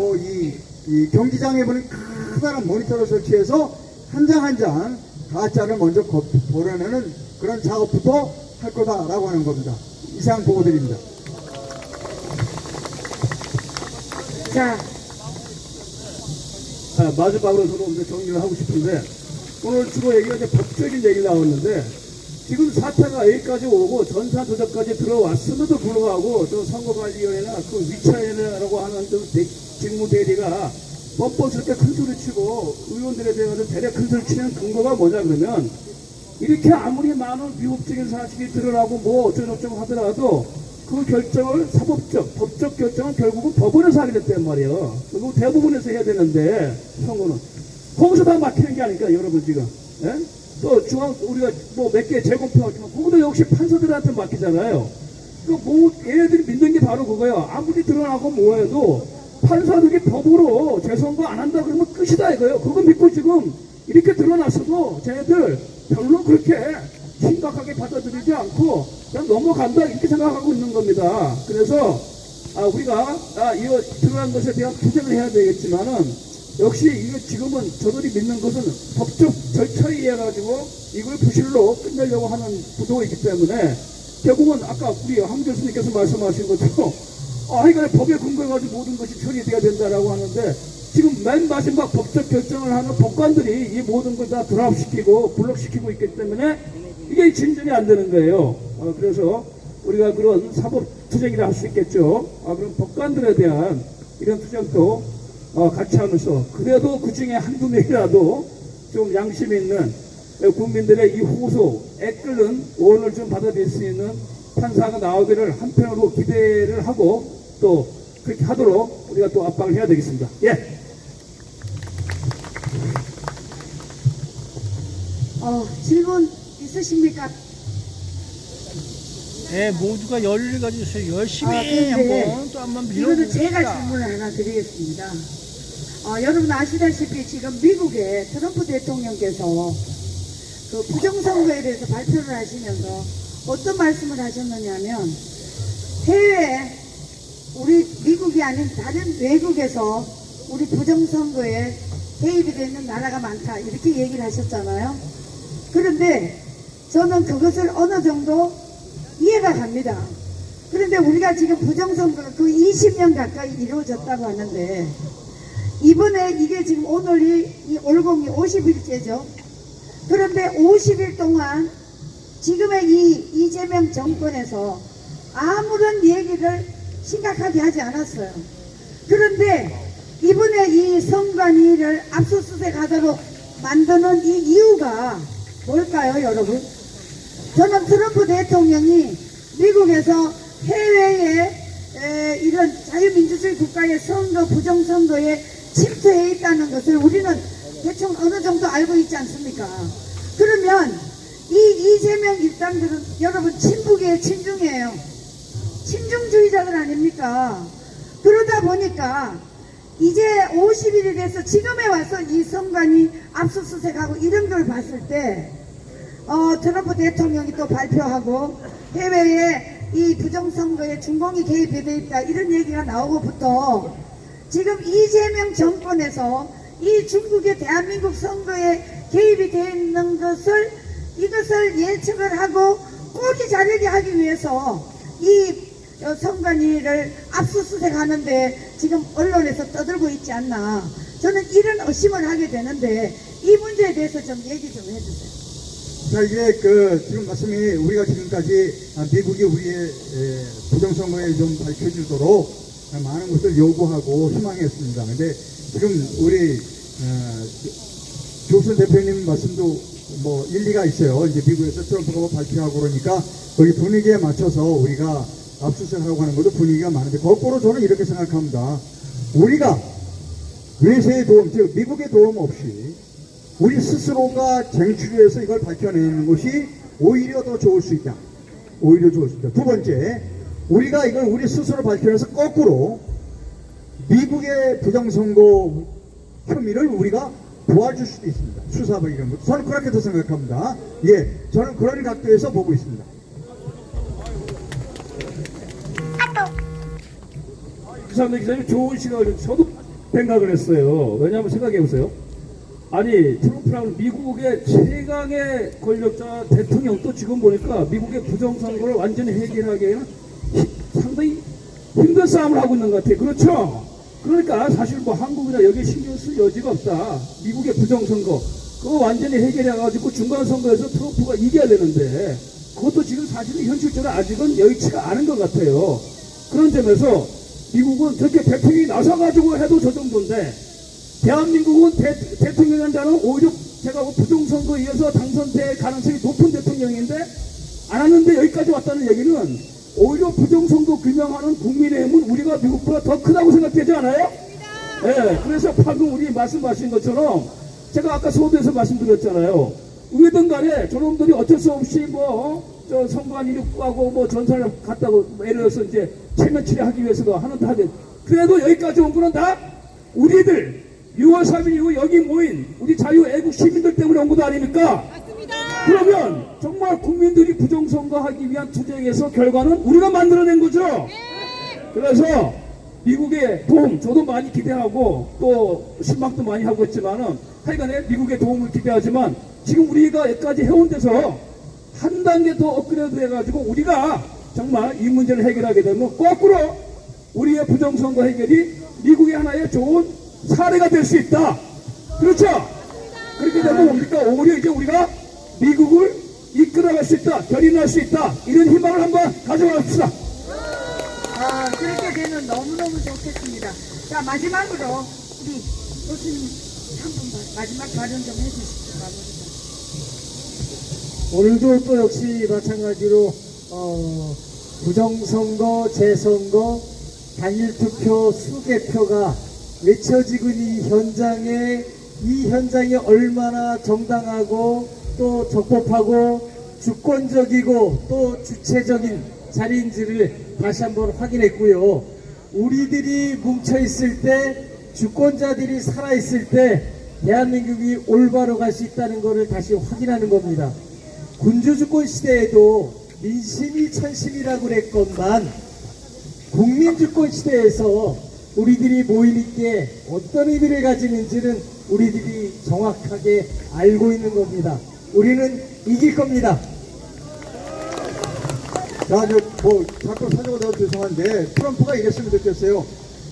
이 경기장에 보는 커다란 모니터를 설치해서 한 장 한 장 가짜를 먼저 보려내는 그런 작업부터 할 거다라고 하는 겁니다. 이상 보고 드립니다.
자,
마지막으로 저도 이제 정리를 하고 싶은데, 오늘 주로 얘기가 이제 법적인 얘기 나왔는데, 지금 사태가 여기까지 오고 전산 조작까지 들어왔음에도 불구하고 저 선거관리위원회나 그 위차위원회라고 하는 직무대리가 뻔뻔스럽게 큰 소리 치고 의원들에 대해서 대략 큰 소리 치는 근거가 뭐냐 그러면, 이렇게 아무리 많은 미흡적인 사실이 드러나고 뭐 어쩌고저쩌고 하더라도 그 결정을 법적 결정은 결국은 법원에서 하게 됐단 말이에요. 그리고 대부분에서 해야 되는데, 선거는. 거기서 다 막히는 게 아닐까, 여러분 지금. 예? 또 우리가 뭐 몇 개 재검표하지만, 거기도 역시 판사들한테 맡기잖아요. 얘네들이 믿는 게 바로 그거예요. 아무리 드러나고 뭐해도 판사들이 법으로 재선거 안 한다 그러면 끝이다 이거예요. 그거 믿고 지금 이렇게 드러났어도 쟤네들 별로 그렇게 심각하게 받아들이지 않고 그냥 넘어간다 이렇게 생각하고 있는 겁니다. 그래서 우리가 이거 드러난 것에 대한 투쟁을 해야 되겠지만은, 역시 이거 지금은 저들이 믿는 것은 법적 절차에 의해 가지고 이걸 부실로 끝내려고 하는 구도가 있기 때문에, 결국은 아까 우리 함 교수님께서 말씀하신 것처럼 하여간에 법에 근거해가지고 모든 것이 처리돼야 된다라고 하는데, 지금 맨 마지막 법적 결정을 하는 법관들이 이 모든 걸 다 드랍시키고 블록시키고 있기 때문에 이게 진전이 안 되는 거예요. 그래서 우리가 그런 사법 투쟁이라 할 수 있겠죠. 그럼 법관들에 대한 이런 투쟁도 같이 하면서, 그래도 그 중에 한두 명이라도 좀 양심 있는 국민들의 이 호소에 끓는 오원을 좀 받아들일 수 있는 판사가 나오기를 한편으로 기대를 하고, 또 그렇게 하도록 우리가 또 압박을 해야 되겠습니다. 예.
질문 있으십니까?
네, 모두가 열의를 가지고 열심히
그런데
한번
이거는
밀어봅시다.
제가 질문을 하나 드리겠습니다. 여러분 아시다시피 지금 미국의 트럼프 대통령께서 그 부정선거에 대해서 발표를 하시면서 어떤 말씀을 하셨느냐면, 해외, 우리 미국이 아닌 다른 외국에서 우리 부정선거에 개입이 되는 나라가 많다 이렇게 얘기를 하셨잖아요. 그런데 저는 그것을 어느 정도 이해가 갑니다. 그런데 우리가 지금 부정선거가 그 20년 가까이 이루어졌다고 하는데, 이번에 이게 지금 오늘이 이 올공이 50일째죠. 그런데 50일 동안 지금의 이 이재명 정권에서 아무런 얘기를 심각하게 하지 않았어요. 그런데 이번에 이 선관위를 압수수색하도록 만드는 이 이유가 뭘까요, 여러분? 저는 트럼프 대통령이 미국에서 해외에 이런 자유민주주의 국가의 선거, 부정선거에 침투해 있다는 것을 우리는 대충 어느 정도 알고 있지 않습니까? 그러면 이 이재명 일당들은 여러분 친북이에요, 친중이에요? 친중주의자들 아닙니까? 그러다 보니까 이제 50일이 돼서 지금에 와서 이 선관위 압수수색하고 이런 걸 봤을 때 트럼프 대통령이 또 발표하고 해외에 이 부정선거에 중공이 개입이 돼 있다 이런 얘기가 나오고부터 지금 이재명 정권에서 이 중국의 대한민국 선거에 개입이 되어 있는 이것을 예측을 하고 꼬리 자르게 하기 위해서 이 선관위를 압수수색하는데 지금 언론에서 떠들고 있지 않나, 저는 이런 의심을 하게 되는데 이 문제에 대해서 좀 얘기 좀 해주세요.
자, 이게 지금 말씀이 우리가 지금까지 미국이 우리의 부정선거에 좀 밝혀지도록 많은 것을 요구하고 희망했습니다. 근데 지금 우리 조선 대표님 말씀도 뭐 일리가 있어요. 이제 미국에서 트럼프가 발표하고 그러니까 거기 분위기에 맞춰서 우리가 압수수색하고 하는 것도 분위기가 많은데, 거꾸로 저는 이렇게 생각합니다. 우리가 외세의 도움, 즉 미국의 도움 없이 우리 스스로가 쟁취해서 이걸 밝혀내는 것이 오히려 더 좋을 수 있다. 오히려 좋을 수 있다. 두 번째, 우리가 이걸 우리 스스로 밝혀내서 거꾸로 미국의 부정선거 혐의를 우리가 도와줄 수도 있습니다. 수사하고 이런 것. 저는 그렇게 더 생각합니다. 예, 저는 그런 각도에서 보고 있습니다.
기사님 좋은 시각을 저도 생각을 했어요. 왜냐하면 생각해보세요. 아니 트럼프라는 미국의 최강의 권력자 대통령도 지금 보니까 미국의 부정선거를 완전히 해결하기에는 상당히 힘든 싸움을 하고 있는 것 같아요. 그렇죠? 그러니까 사실 뭐 한국이나 여기에 신경 쓸 여지가 없다. 미국의 부정선거 그거 완전히 해결해가지고 중간선거에서 트럼프가 이겨야 되는데 그것도 지금 사실은 현실적으로 아직은 여의치가 않은 것 같아요. 그런 점에서 미국은 저렇게 대통령이 나서가지고 해도 저 정도인데 대한민국은 대통령이라는 자는 오히려 제가 부정선거에 의해서 당선될 가능성이 높은 대통령인데 안 왔는데 여기까지 왔다는 얘기는 오히려 부정선거 규명하는 국민의힘은 우리가 미국보다 더 크다고 생각되지 않아요? 네, 그래서 방금 우리 말씀하신 것처럼 제가 아까 서두에서 말씀드렸잖아요. 왜든 간에 저놈들이 어쩔 수 없이 저 선관 이륙하고 전선을 갔다고 예를 들어서 이제 체면 치레하기 위해서도 하는데 하든 그래도 여기까지 온 거는 다 우리들 6월 3일 이후 여기 모인 우리 자유애국 시민들 때문에 온 것도 아닙니까? 맞습니다. 그러면 정말 국민들이 부정선거하기 위한 투쟁에서 결과는 우리가 만들어낸 거죠? 네. 그래서 미국의 도움 저도 많이 기대하고 또 실망도 많이 하고 있지만은 하여간에 미국의 도움을 기대하지만 지금 우리가 여기까지 해온 데서 한 단계 더 업그레이드 해가지고 우리가 정말 이 문제를 해결하게 되면 거꾸로 우리의 부정선거 해결이 미국의 하나의 좋은 사례가 될 수 있다. 그렇죠? 그렇게 되면 뭡니까? 오히려 이제 우리가 미국을 이끌어갈 수 있다. 견인할 수 있다. 이런 희망을 한번 가져갑시다.
그렇게 되면 너무너무 좋겠습니다. 자, 마지막으로 우리 교수님 한 분만 마지막 발언 좀 해주시죠.
오늘도 또 역시 마찬가지로 부정선거, 재선거, 단일투표, 수개표가 외쳐지고 이 현장에 얼마나 정당하고 또 적법하고 주권적이고 또 주체적인 자리인지를 다시 한번 확인했고요. 우리들이 뭉쳐있을 때 주권자들이 살아있을 때 대한민국이 올바로 갈 수 있다는 것을 다시 확인하는 겁니다. 군주주권 시대에도 민심이 천심이라고 그랬건만 국민주권 시대에서 우리들이 모이는 게 어떤 의미를 가지는지는 우리들이 정확하게 알고 있는 겁니다. 우리는 이길 겁니다.
자, 자꾸 사정을 내가 죄송한데 트럼프가 이랬으면 좋겠어요.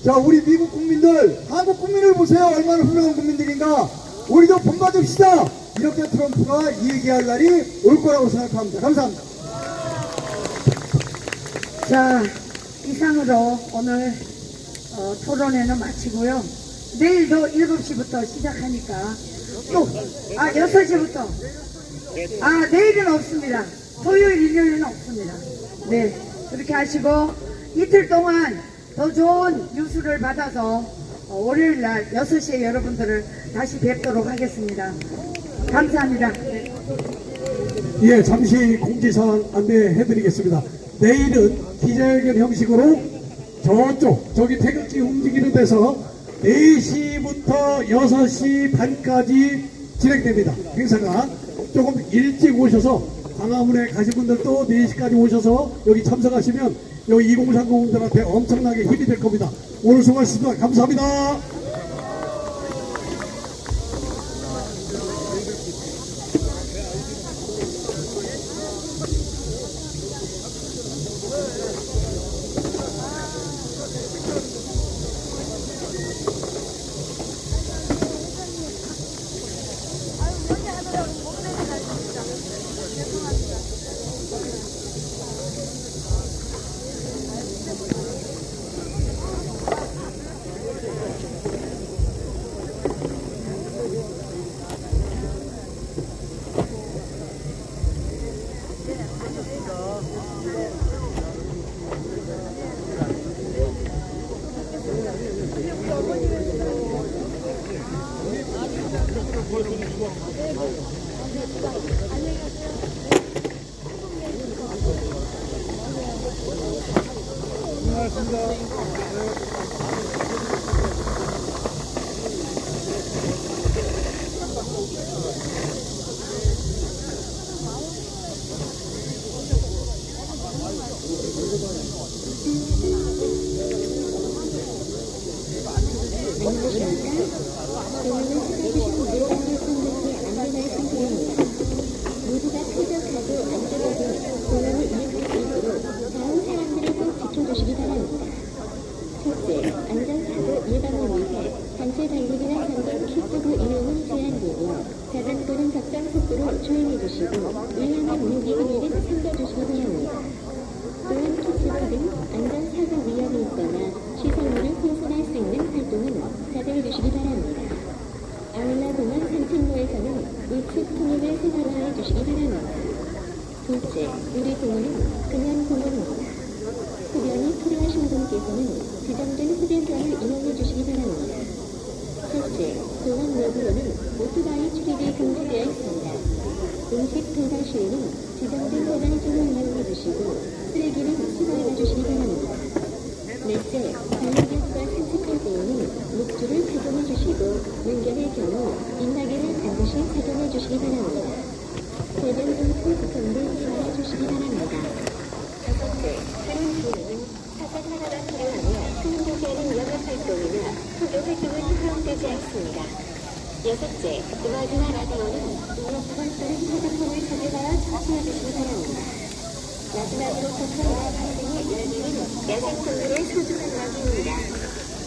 자, 우리 미국 국민들, 한국 국민을 보세요. 얼마나 훌륭한 국민들인가. 우리도 본받읍시다. 이렇게 트럼프가 얘기할 날이 올 거라고 생각합니다. 감사합니다.
자, 이상으로 오늘 토론회는 마치고요. 내일도 7시부터 시작하니까 또 6시부터 내일은 없습니다. 토요일, 일요일은 없습니다. 네, 그렇게 하시고 이틀 동안 더 좋은 뉴스를 받아서 월요일 날 6시에 여러분들을 다시 뵙도록 하겠습니다. 감사합니다. 네.
예, 잠시 공지사항 안내해드리겠습니다. 내일은 기자회견 형식으로 저기 태극기 움직이는 데서 4시부터 6시 반까지 진행됩니다. 행사가 조금 일찍 오셔서 광화문에 가신 분들도 4시까지 오셔서 여기 참석하시면 여기 2030분들한테 엄청나게 힘이 될 겁니다. 오늘 수고하셨습니다. 감사합니다.
위험한 무기 행위를 삼가주시기 바랍니다. 또한 토치로 등 안전사고 위험이 있거나 시설물을 훼손할 수 있는 활동은 자제해 주시기 바랍니다. 아울러 공원 산책로에서는 우측 통행을 생활화해 주시기 바랍니다. 둘째, 우리 공원은 그냥 공원입니다. 흡연이 필요하신 분께서는 지정된 흡연장을 이용해 주시기 바랍니다. 셋째, 공원 내부로는 오토바이 출입이 금지되어 있습니다. 음식 도달 시에는 지정된 도달증을 이용해 주시고 쓰레기는 수거해 주시기 바랍니다. 넷째, 반려견과 산책할 때에는 목줄을 착용해 주시고 운전의 경우 인마개를 반드시 착용해 주시기 바랍니다. 배변 등 스톤도 이용해 주시기 바랍니다. 다섯째, 다른 주민은 사건 하나가 필요하며 수행되지 않은 영업 활동이나 소교 활동은 허용되지 않습니다. 여섯째, 음악이나 라디오는 음악물 또는 화장품을 사용하여 청취해 주시기 바랍니다. 마지막으로 접근과 발생의 열기는 야생동물의 소중한 낙입니다.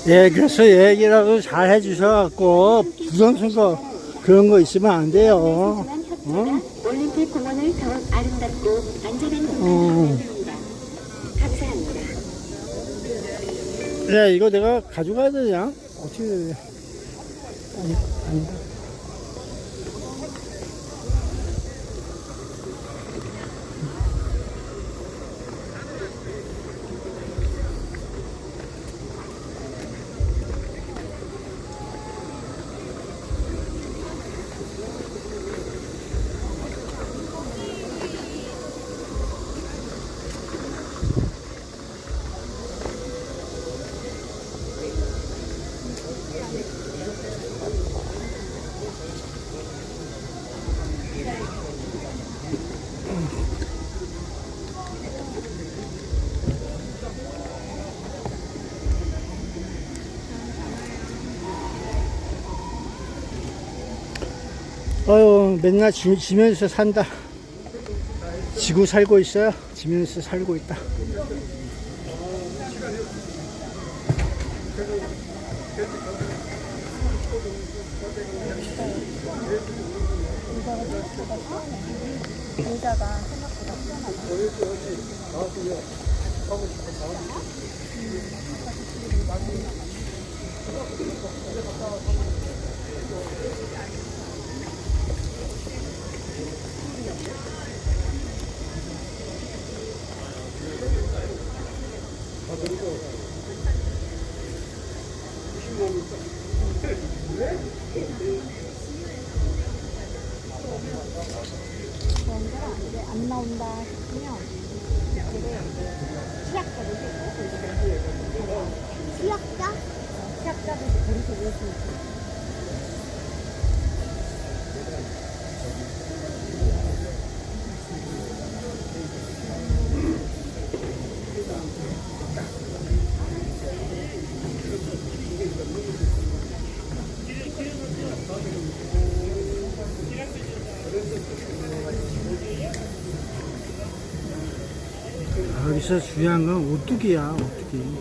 예, 그래서 얘기라도 잘 해주셔갖고 부정선 거 그런 거 있으면 안 돼요.
올림픽 공원을 더 아름답고 안전한 공간으로 만듭니다. 감사합니다.
네, 이거 내가 가져가야 되냐? 어떻게 해야 돼? 아니다. 아유, 맨날 지면서 산다. 지고 살고 있어요. 지면서 살고 있다.
안 나온다 싶으면 시약자들 거기서 왜
여기서 중요한 건 오뚜기야, 오뚜기.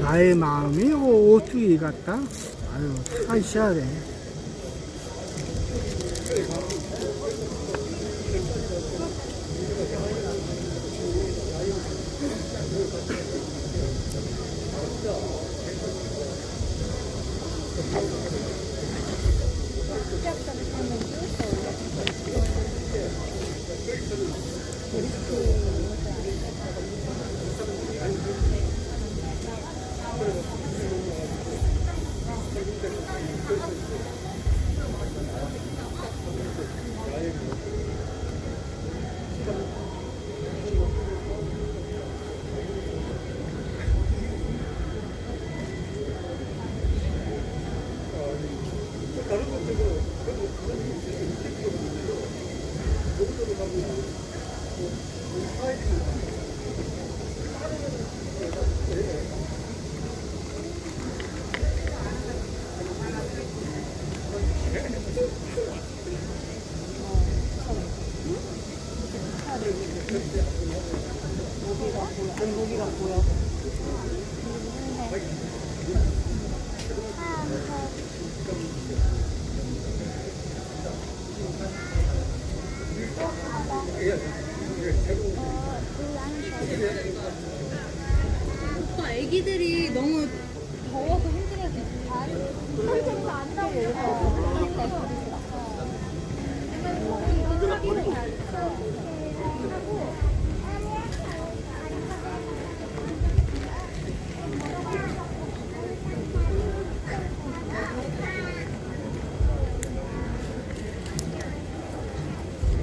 나의 마음이 오뚜기 같다? 아유, 다 있어야 돼.
모기가 보여. 오빠 애기들이 너무 더워서 힘들어서 설정도 안 나고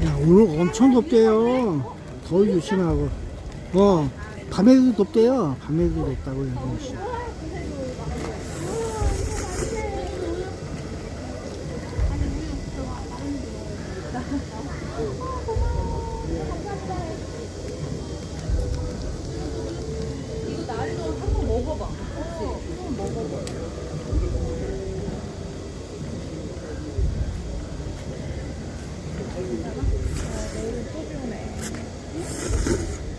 야, 오늘 엄청 덥대요. 더위 조심하고. 밤에도 덥대요. 밤에도 덥다고 얘기했어.
이거 나리도 한번 먹어봐. 한번 먹어봐. 내일은 또 비 오네.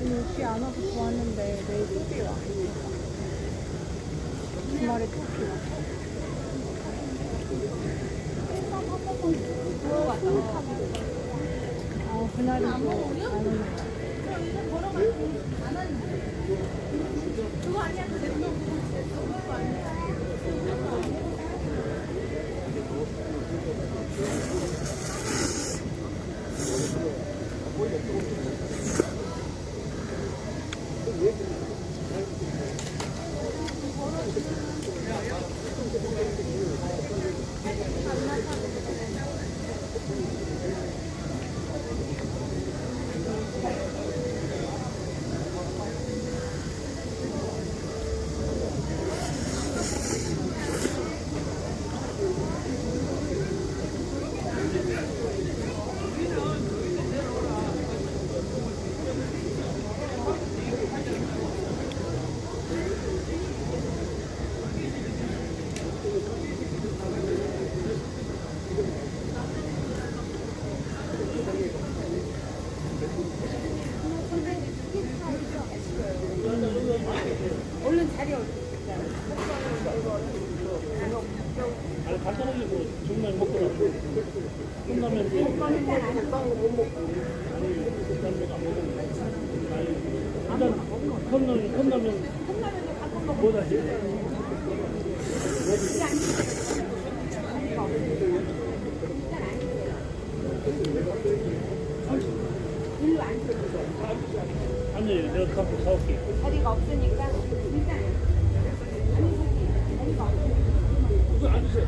오늘 비 안 와서 좋았는데 내일 또 비 와. 주말에 또 비 와. 그날이 안 오는 거야. 그거 아니야? 얼른 자리 얼른.
간단하게 정말 먹더라고. 끝나면 일단 컵라면 뭐다 해? 아니 내가 카페 사올게.
자리가 없으니까 일단
우선 앉으세요.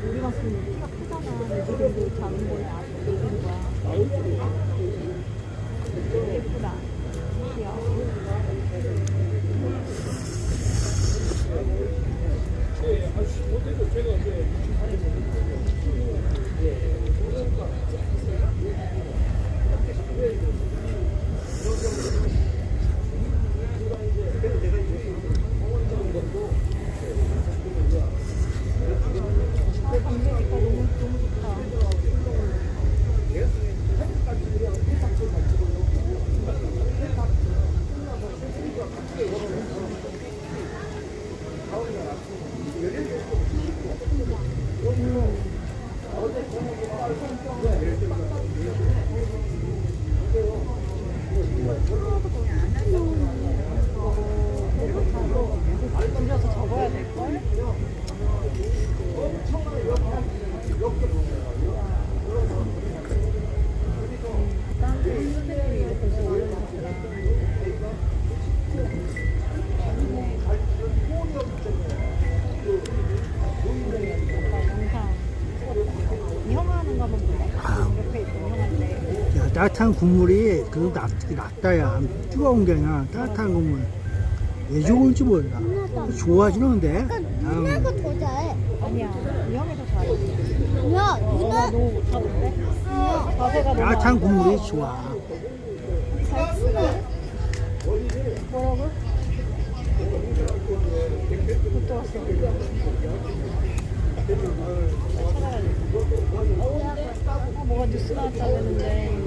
우리만 쓰는 키가 크잖아. 애기들도 작은 거에 아직 얘기는 거야. 예쁘다. 귀여워. 줄여서 접어야 될걸? 딴 선생님이 이렇게 좋아하는 영상 형 하는 거 한번 볼래? 옆에 있던 형한테
야, 따뜻한 국물이 그래도 낫다야. 뜨거운 게 아니라 따뜻한 국물. 왜 좋은지 몰라. 좋아지는데.
누나가 더 잘해.
아니야 이 형이 더 잘해.
누나, 누나.
너무 못하던데? 자세가 너무
따뜻한
안
국물이
좋아.
좋아.
잘 쓰네.
뭐라고? 못 들었어. 뭐가 뉴스 나왔다는데.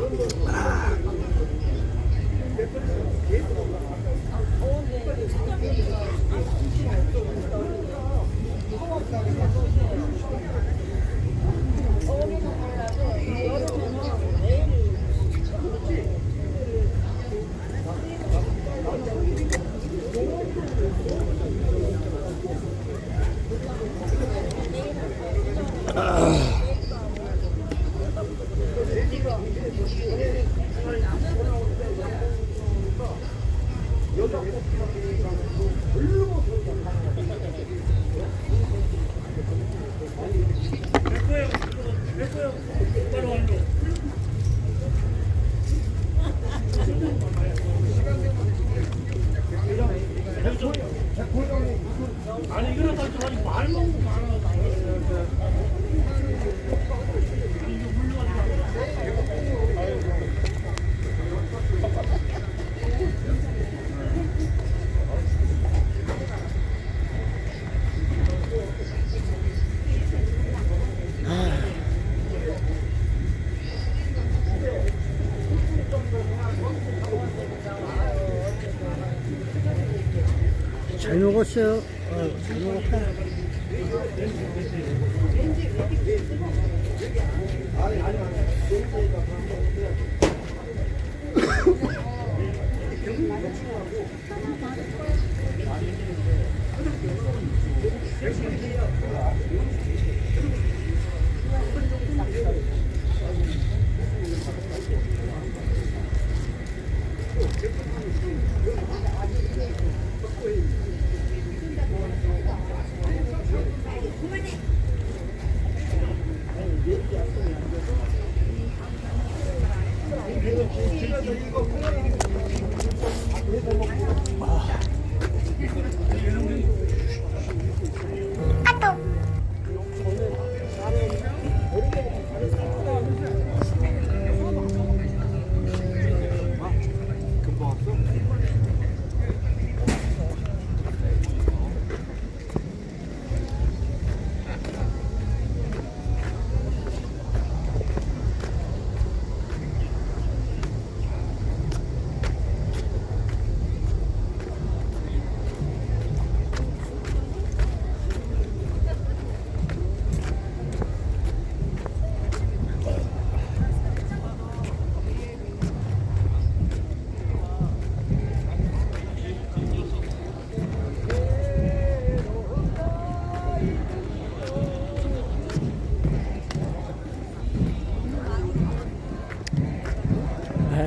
아니 이러다 좀 아니 말 먹고 말아.
잘 먹었어요. 잘 먹었다.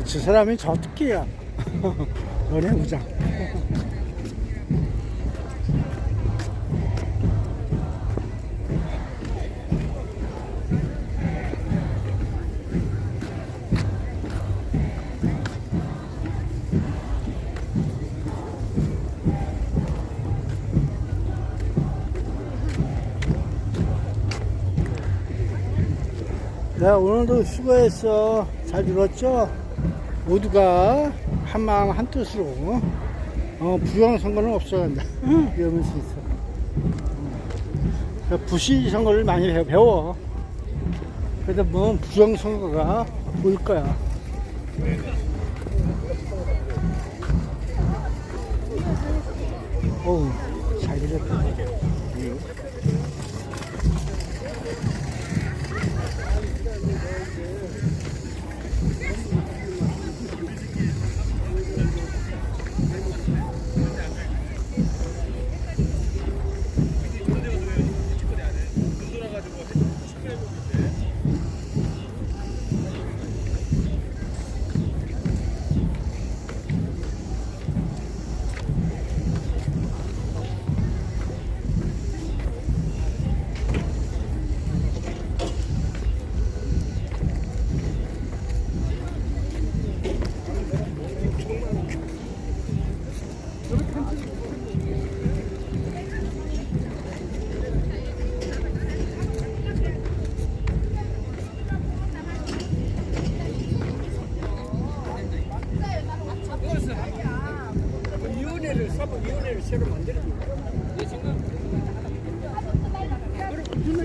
저 사람이 저 특기야. 연애부장. 야, 오늘도 수고했어. 잘 들었죠? 모두가 한마음 한뜻으로 부정선거는 없어야 한다. 이러면서 있어. 부시 선거를 많이 배워. 그래도 뭐 부정선거가 보일 거야. 어우, 잘 들었다.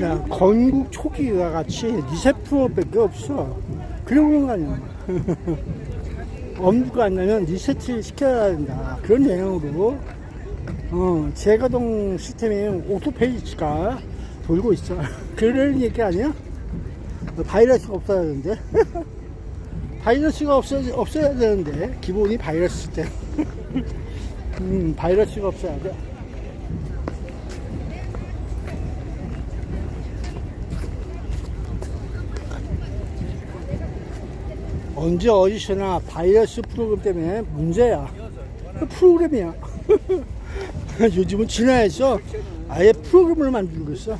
야, 건국 초기와 같이 리세프로밖에 없어. 그러는 거 아니야. 엄두가 안 나면 리세트 시켜야 된다. 그런 내용으로 재가동 시스템이 오토페이지가 돌고 있어. 그런 얘기 아니야? 바이러스가 없어야 되는데. 바이러스가 없어야 되는데 기본이 바이러스 때. 바이러스가 없어야 돼. 언제 어디서나 바이러스 프로그램 때문에 문제야. 프로그램이야. 요즘은 진화해서 아예 프로그램을 만들고 있어.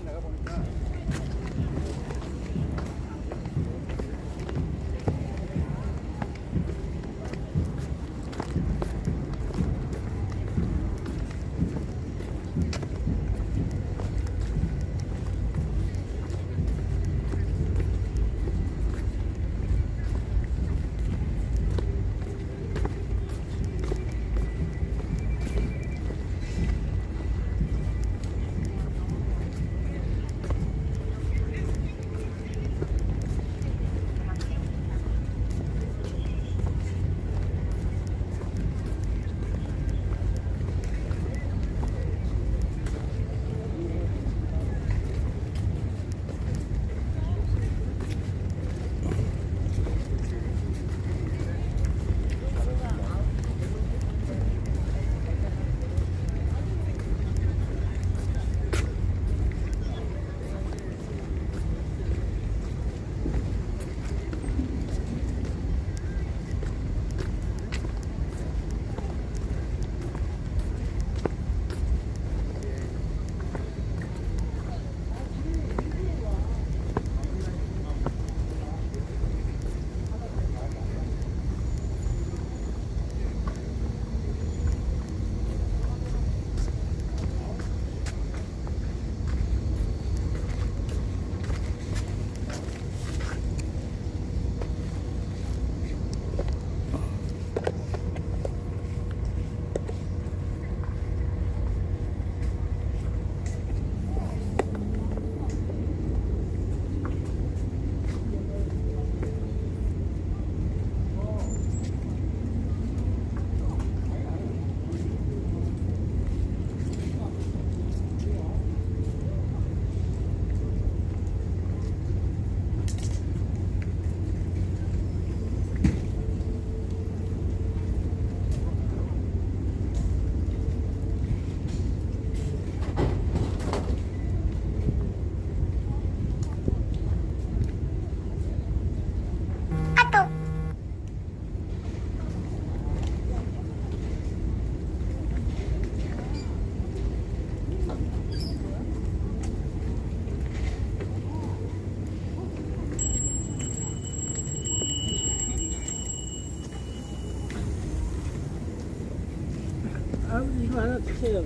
이거 하나 드세요.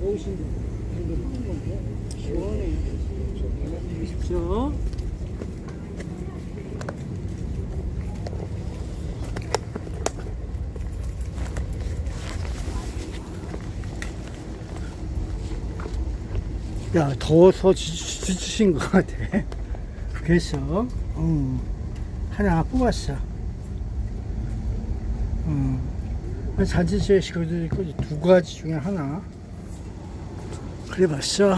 오신 분. 이거 먹는 건데. 시원해. 드십시오. 야, 더워서 지치신 것 같아. 그래서, 하나 뽑았어. 잔치제 식구도 있고, 두 가지 중에 하나. 그래 봤어.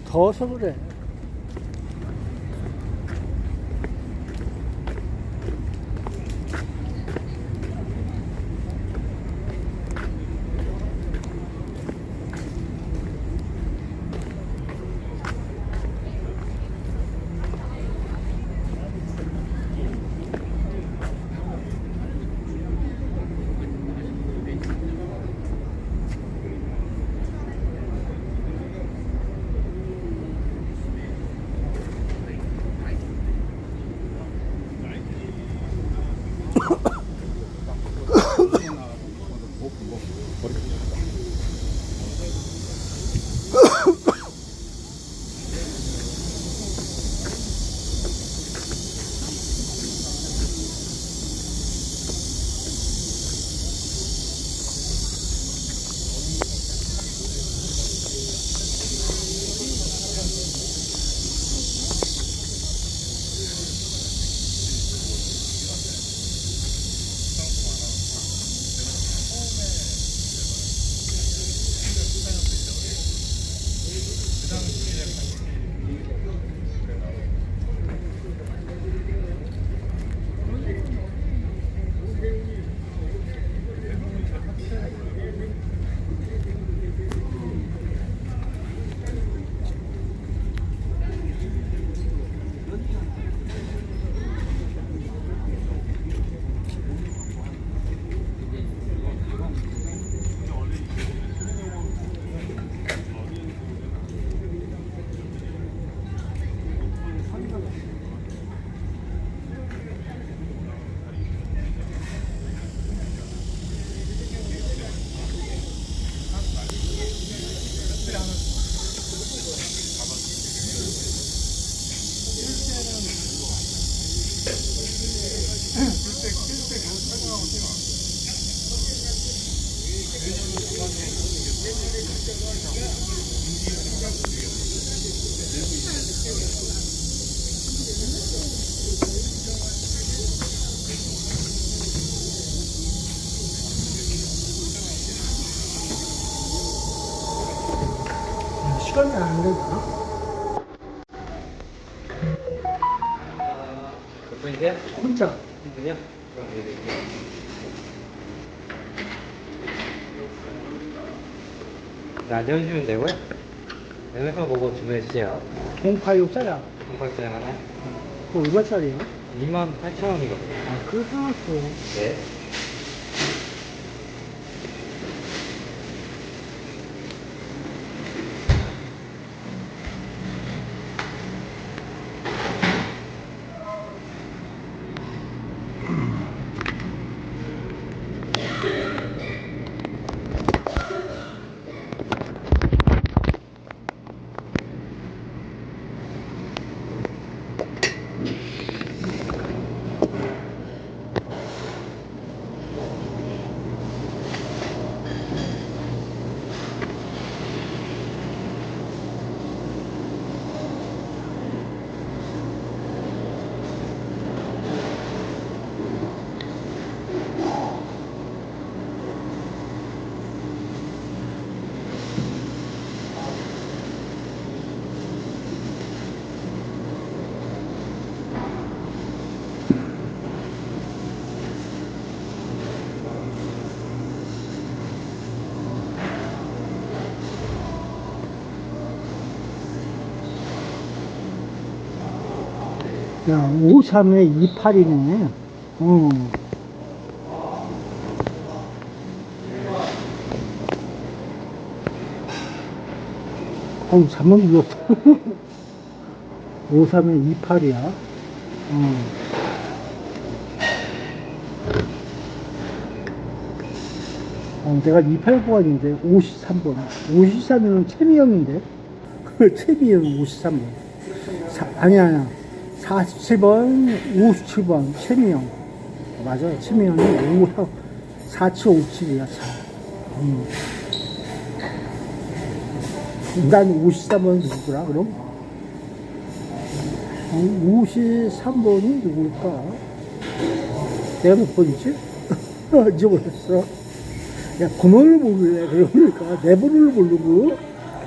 더워서 그래. 시간이 안 되나?
몇 분이세요?
혼자.
한 분이요? 그럼 앉아주시면 되고요. 메뉴판 보고 주문해주세요.
086짜리야.
공팔짜리 하나?
그거 얼마짜리야?
28,000원이거든요.
아, 그거 사놨어.
네.
야, 53에 28이네. 잘못 눌렀어. 53에 28이야. 내가 28번인데 53번. 53은 채미형인데. 채미형 53번. 아니야. 47번, 57번, 채미형. 맞아. 채미형이 4757이야. 난 53번은 누구더라, 그럼? 53번이 누굴까? 내가 몇 번이지? 잊어버렸어. 야, 번호를 모르래. 그러니까 내 번호를 모르고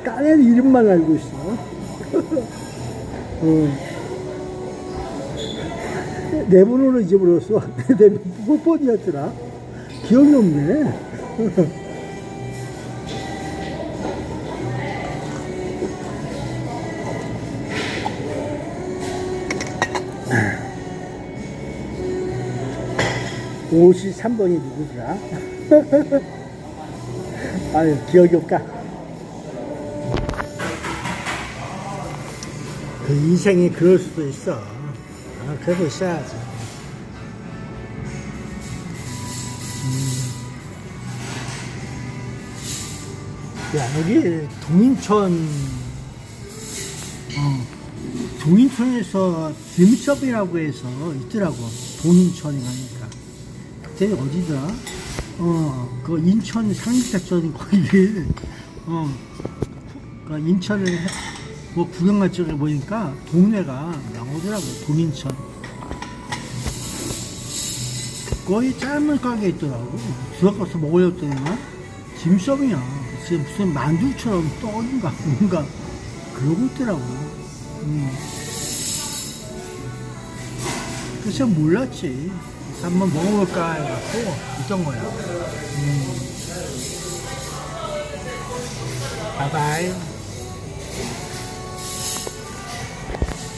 딴 이름만 알고 있어. 내 번호를 잊어버렸어. 내 몇 번이었더라? 기억이 없네. 53번이 누구더라? 아유, 기억이 없다. 그 인생이 그럴 수도 있어. 그러고 있어야지. 야, 여기 동인천에서 딤섭이라고 해서 있더라고. 동인천이라니까. 그때 어디더라? 그 인천 상륙작전 거기, 그 인천을 뭐 구경 갈 적에 보니까 동네가 나오더라고. 동인천. 거의 짧은 가게 있더라고. 들어가서 먹으려고 했더니 딤섭이야. 무슨 만두처럼 떡인가 뭔가 그러고 있더라고. 그래서 몰랐지. 한번 먹어볼까 해갖고 있던 거야. 바이바이.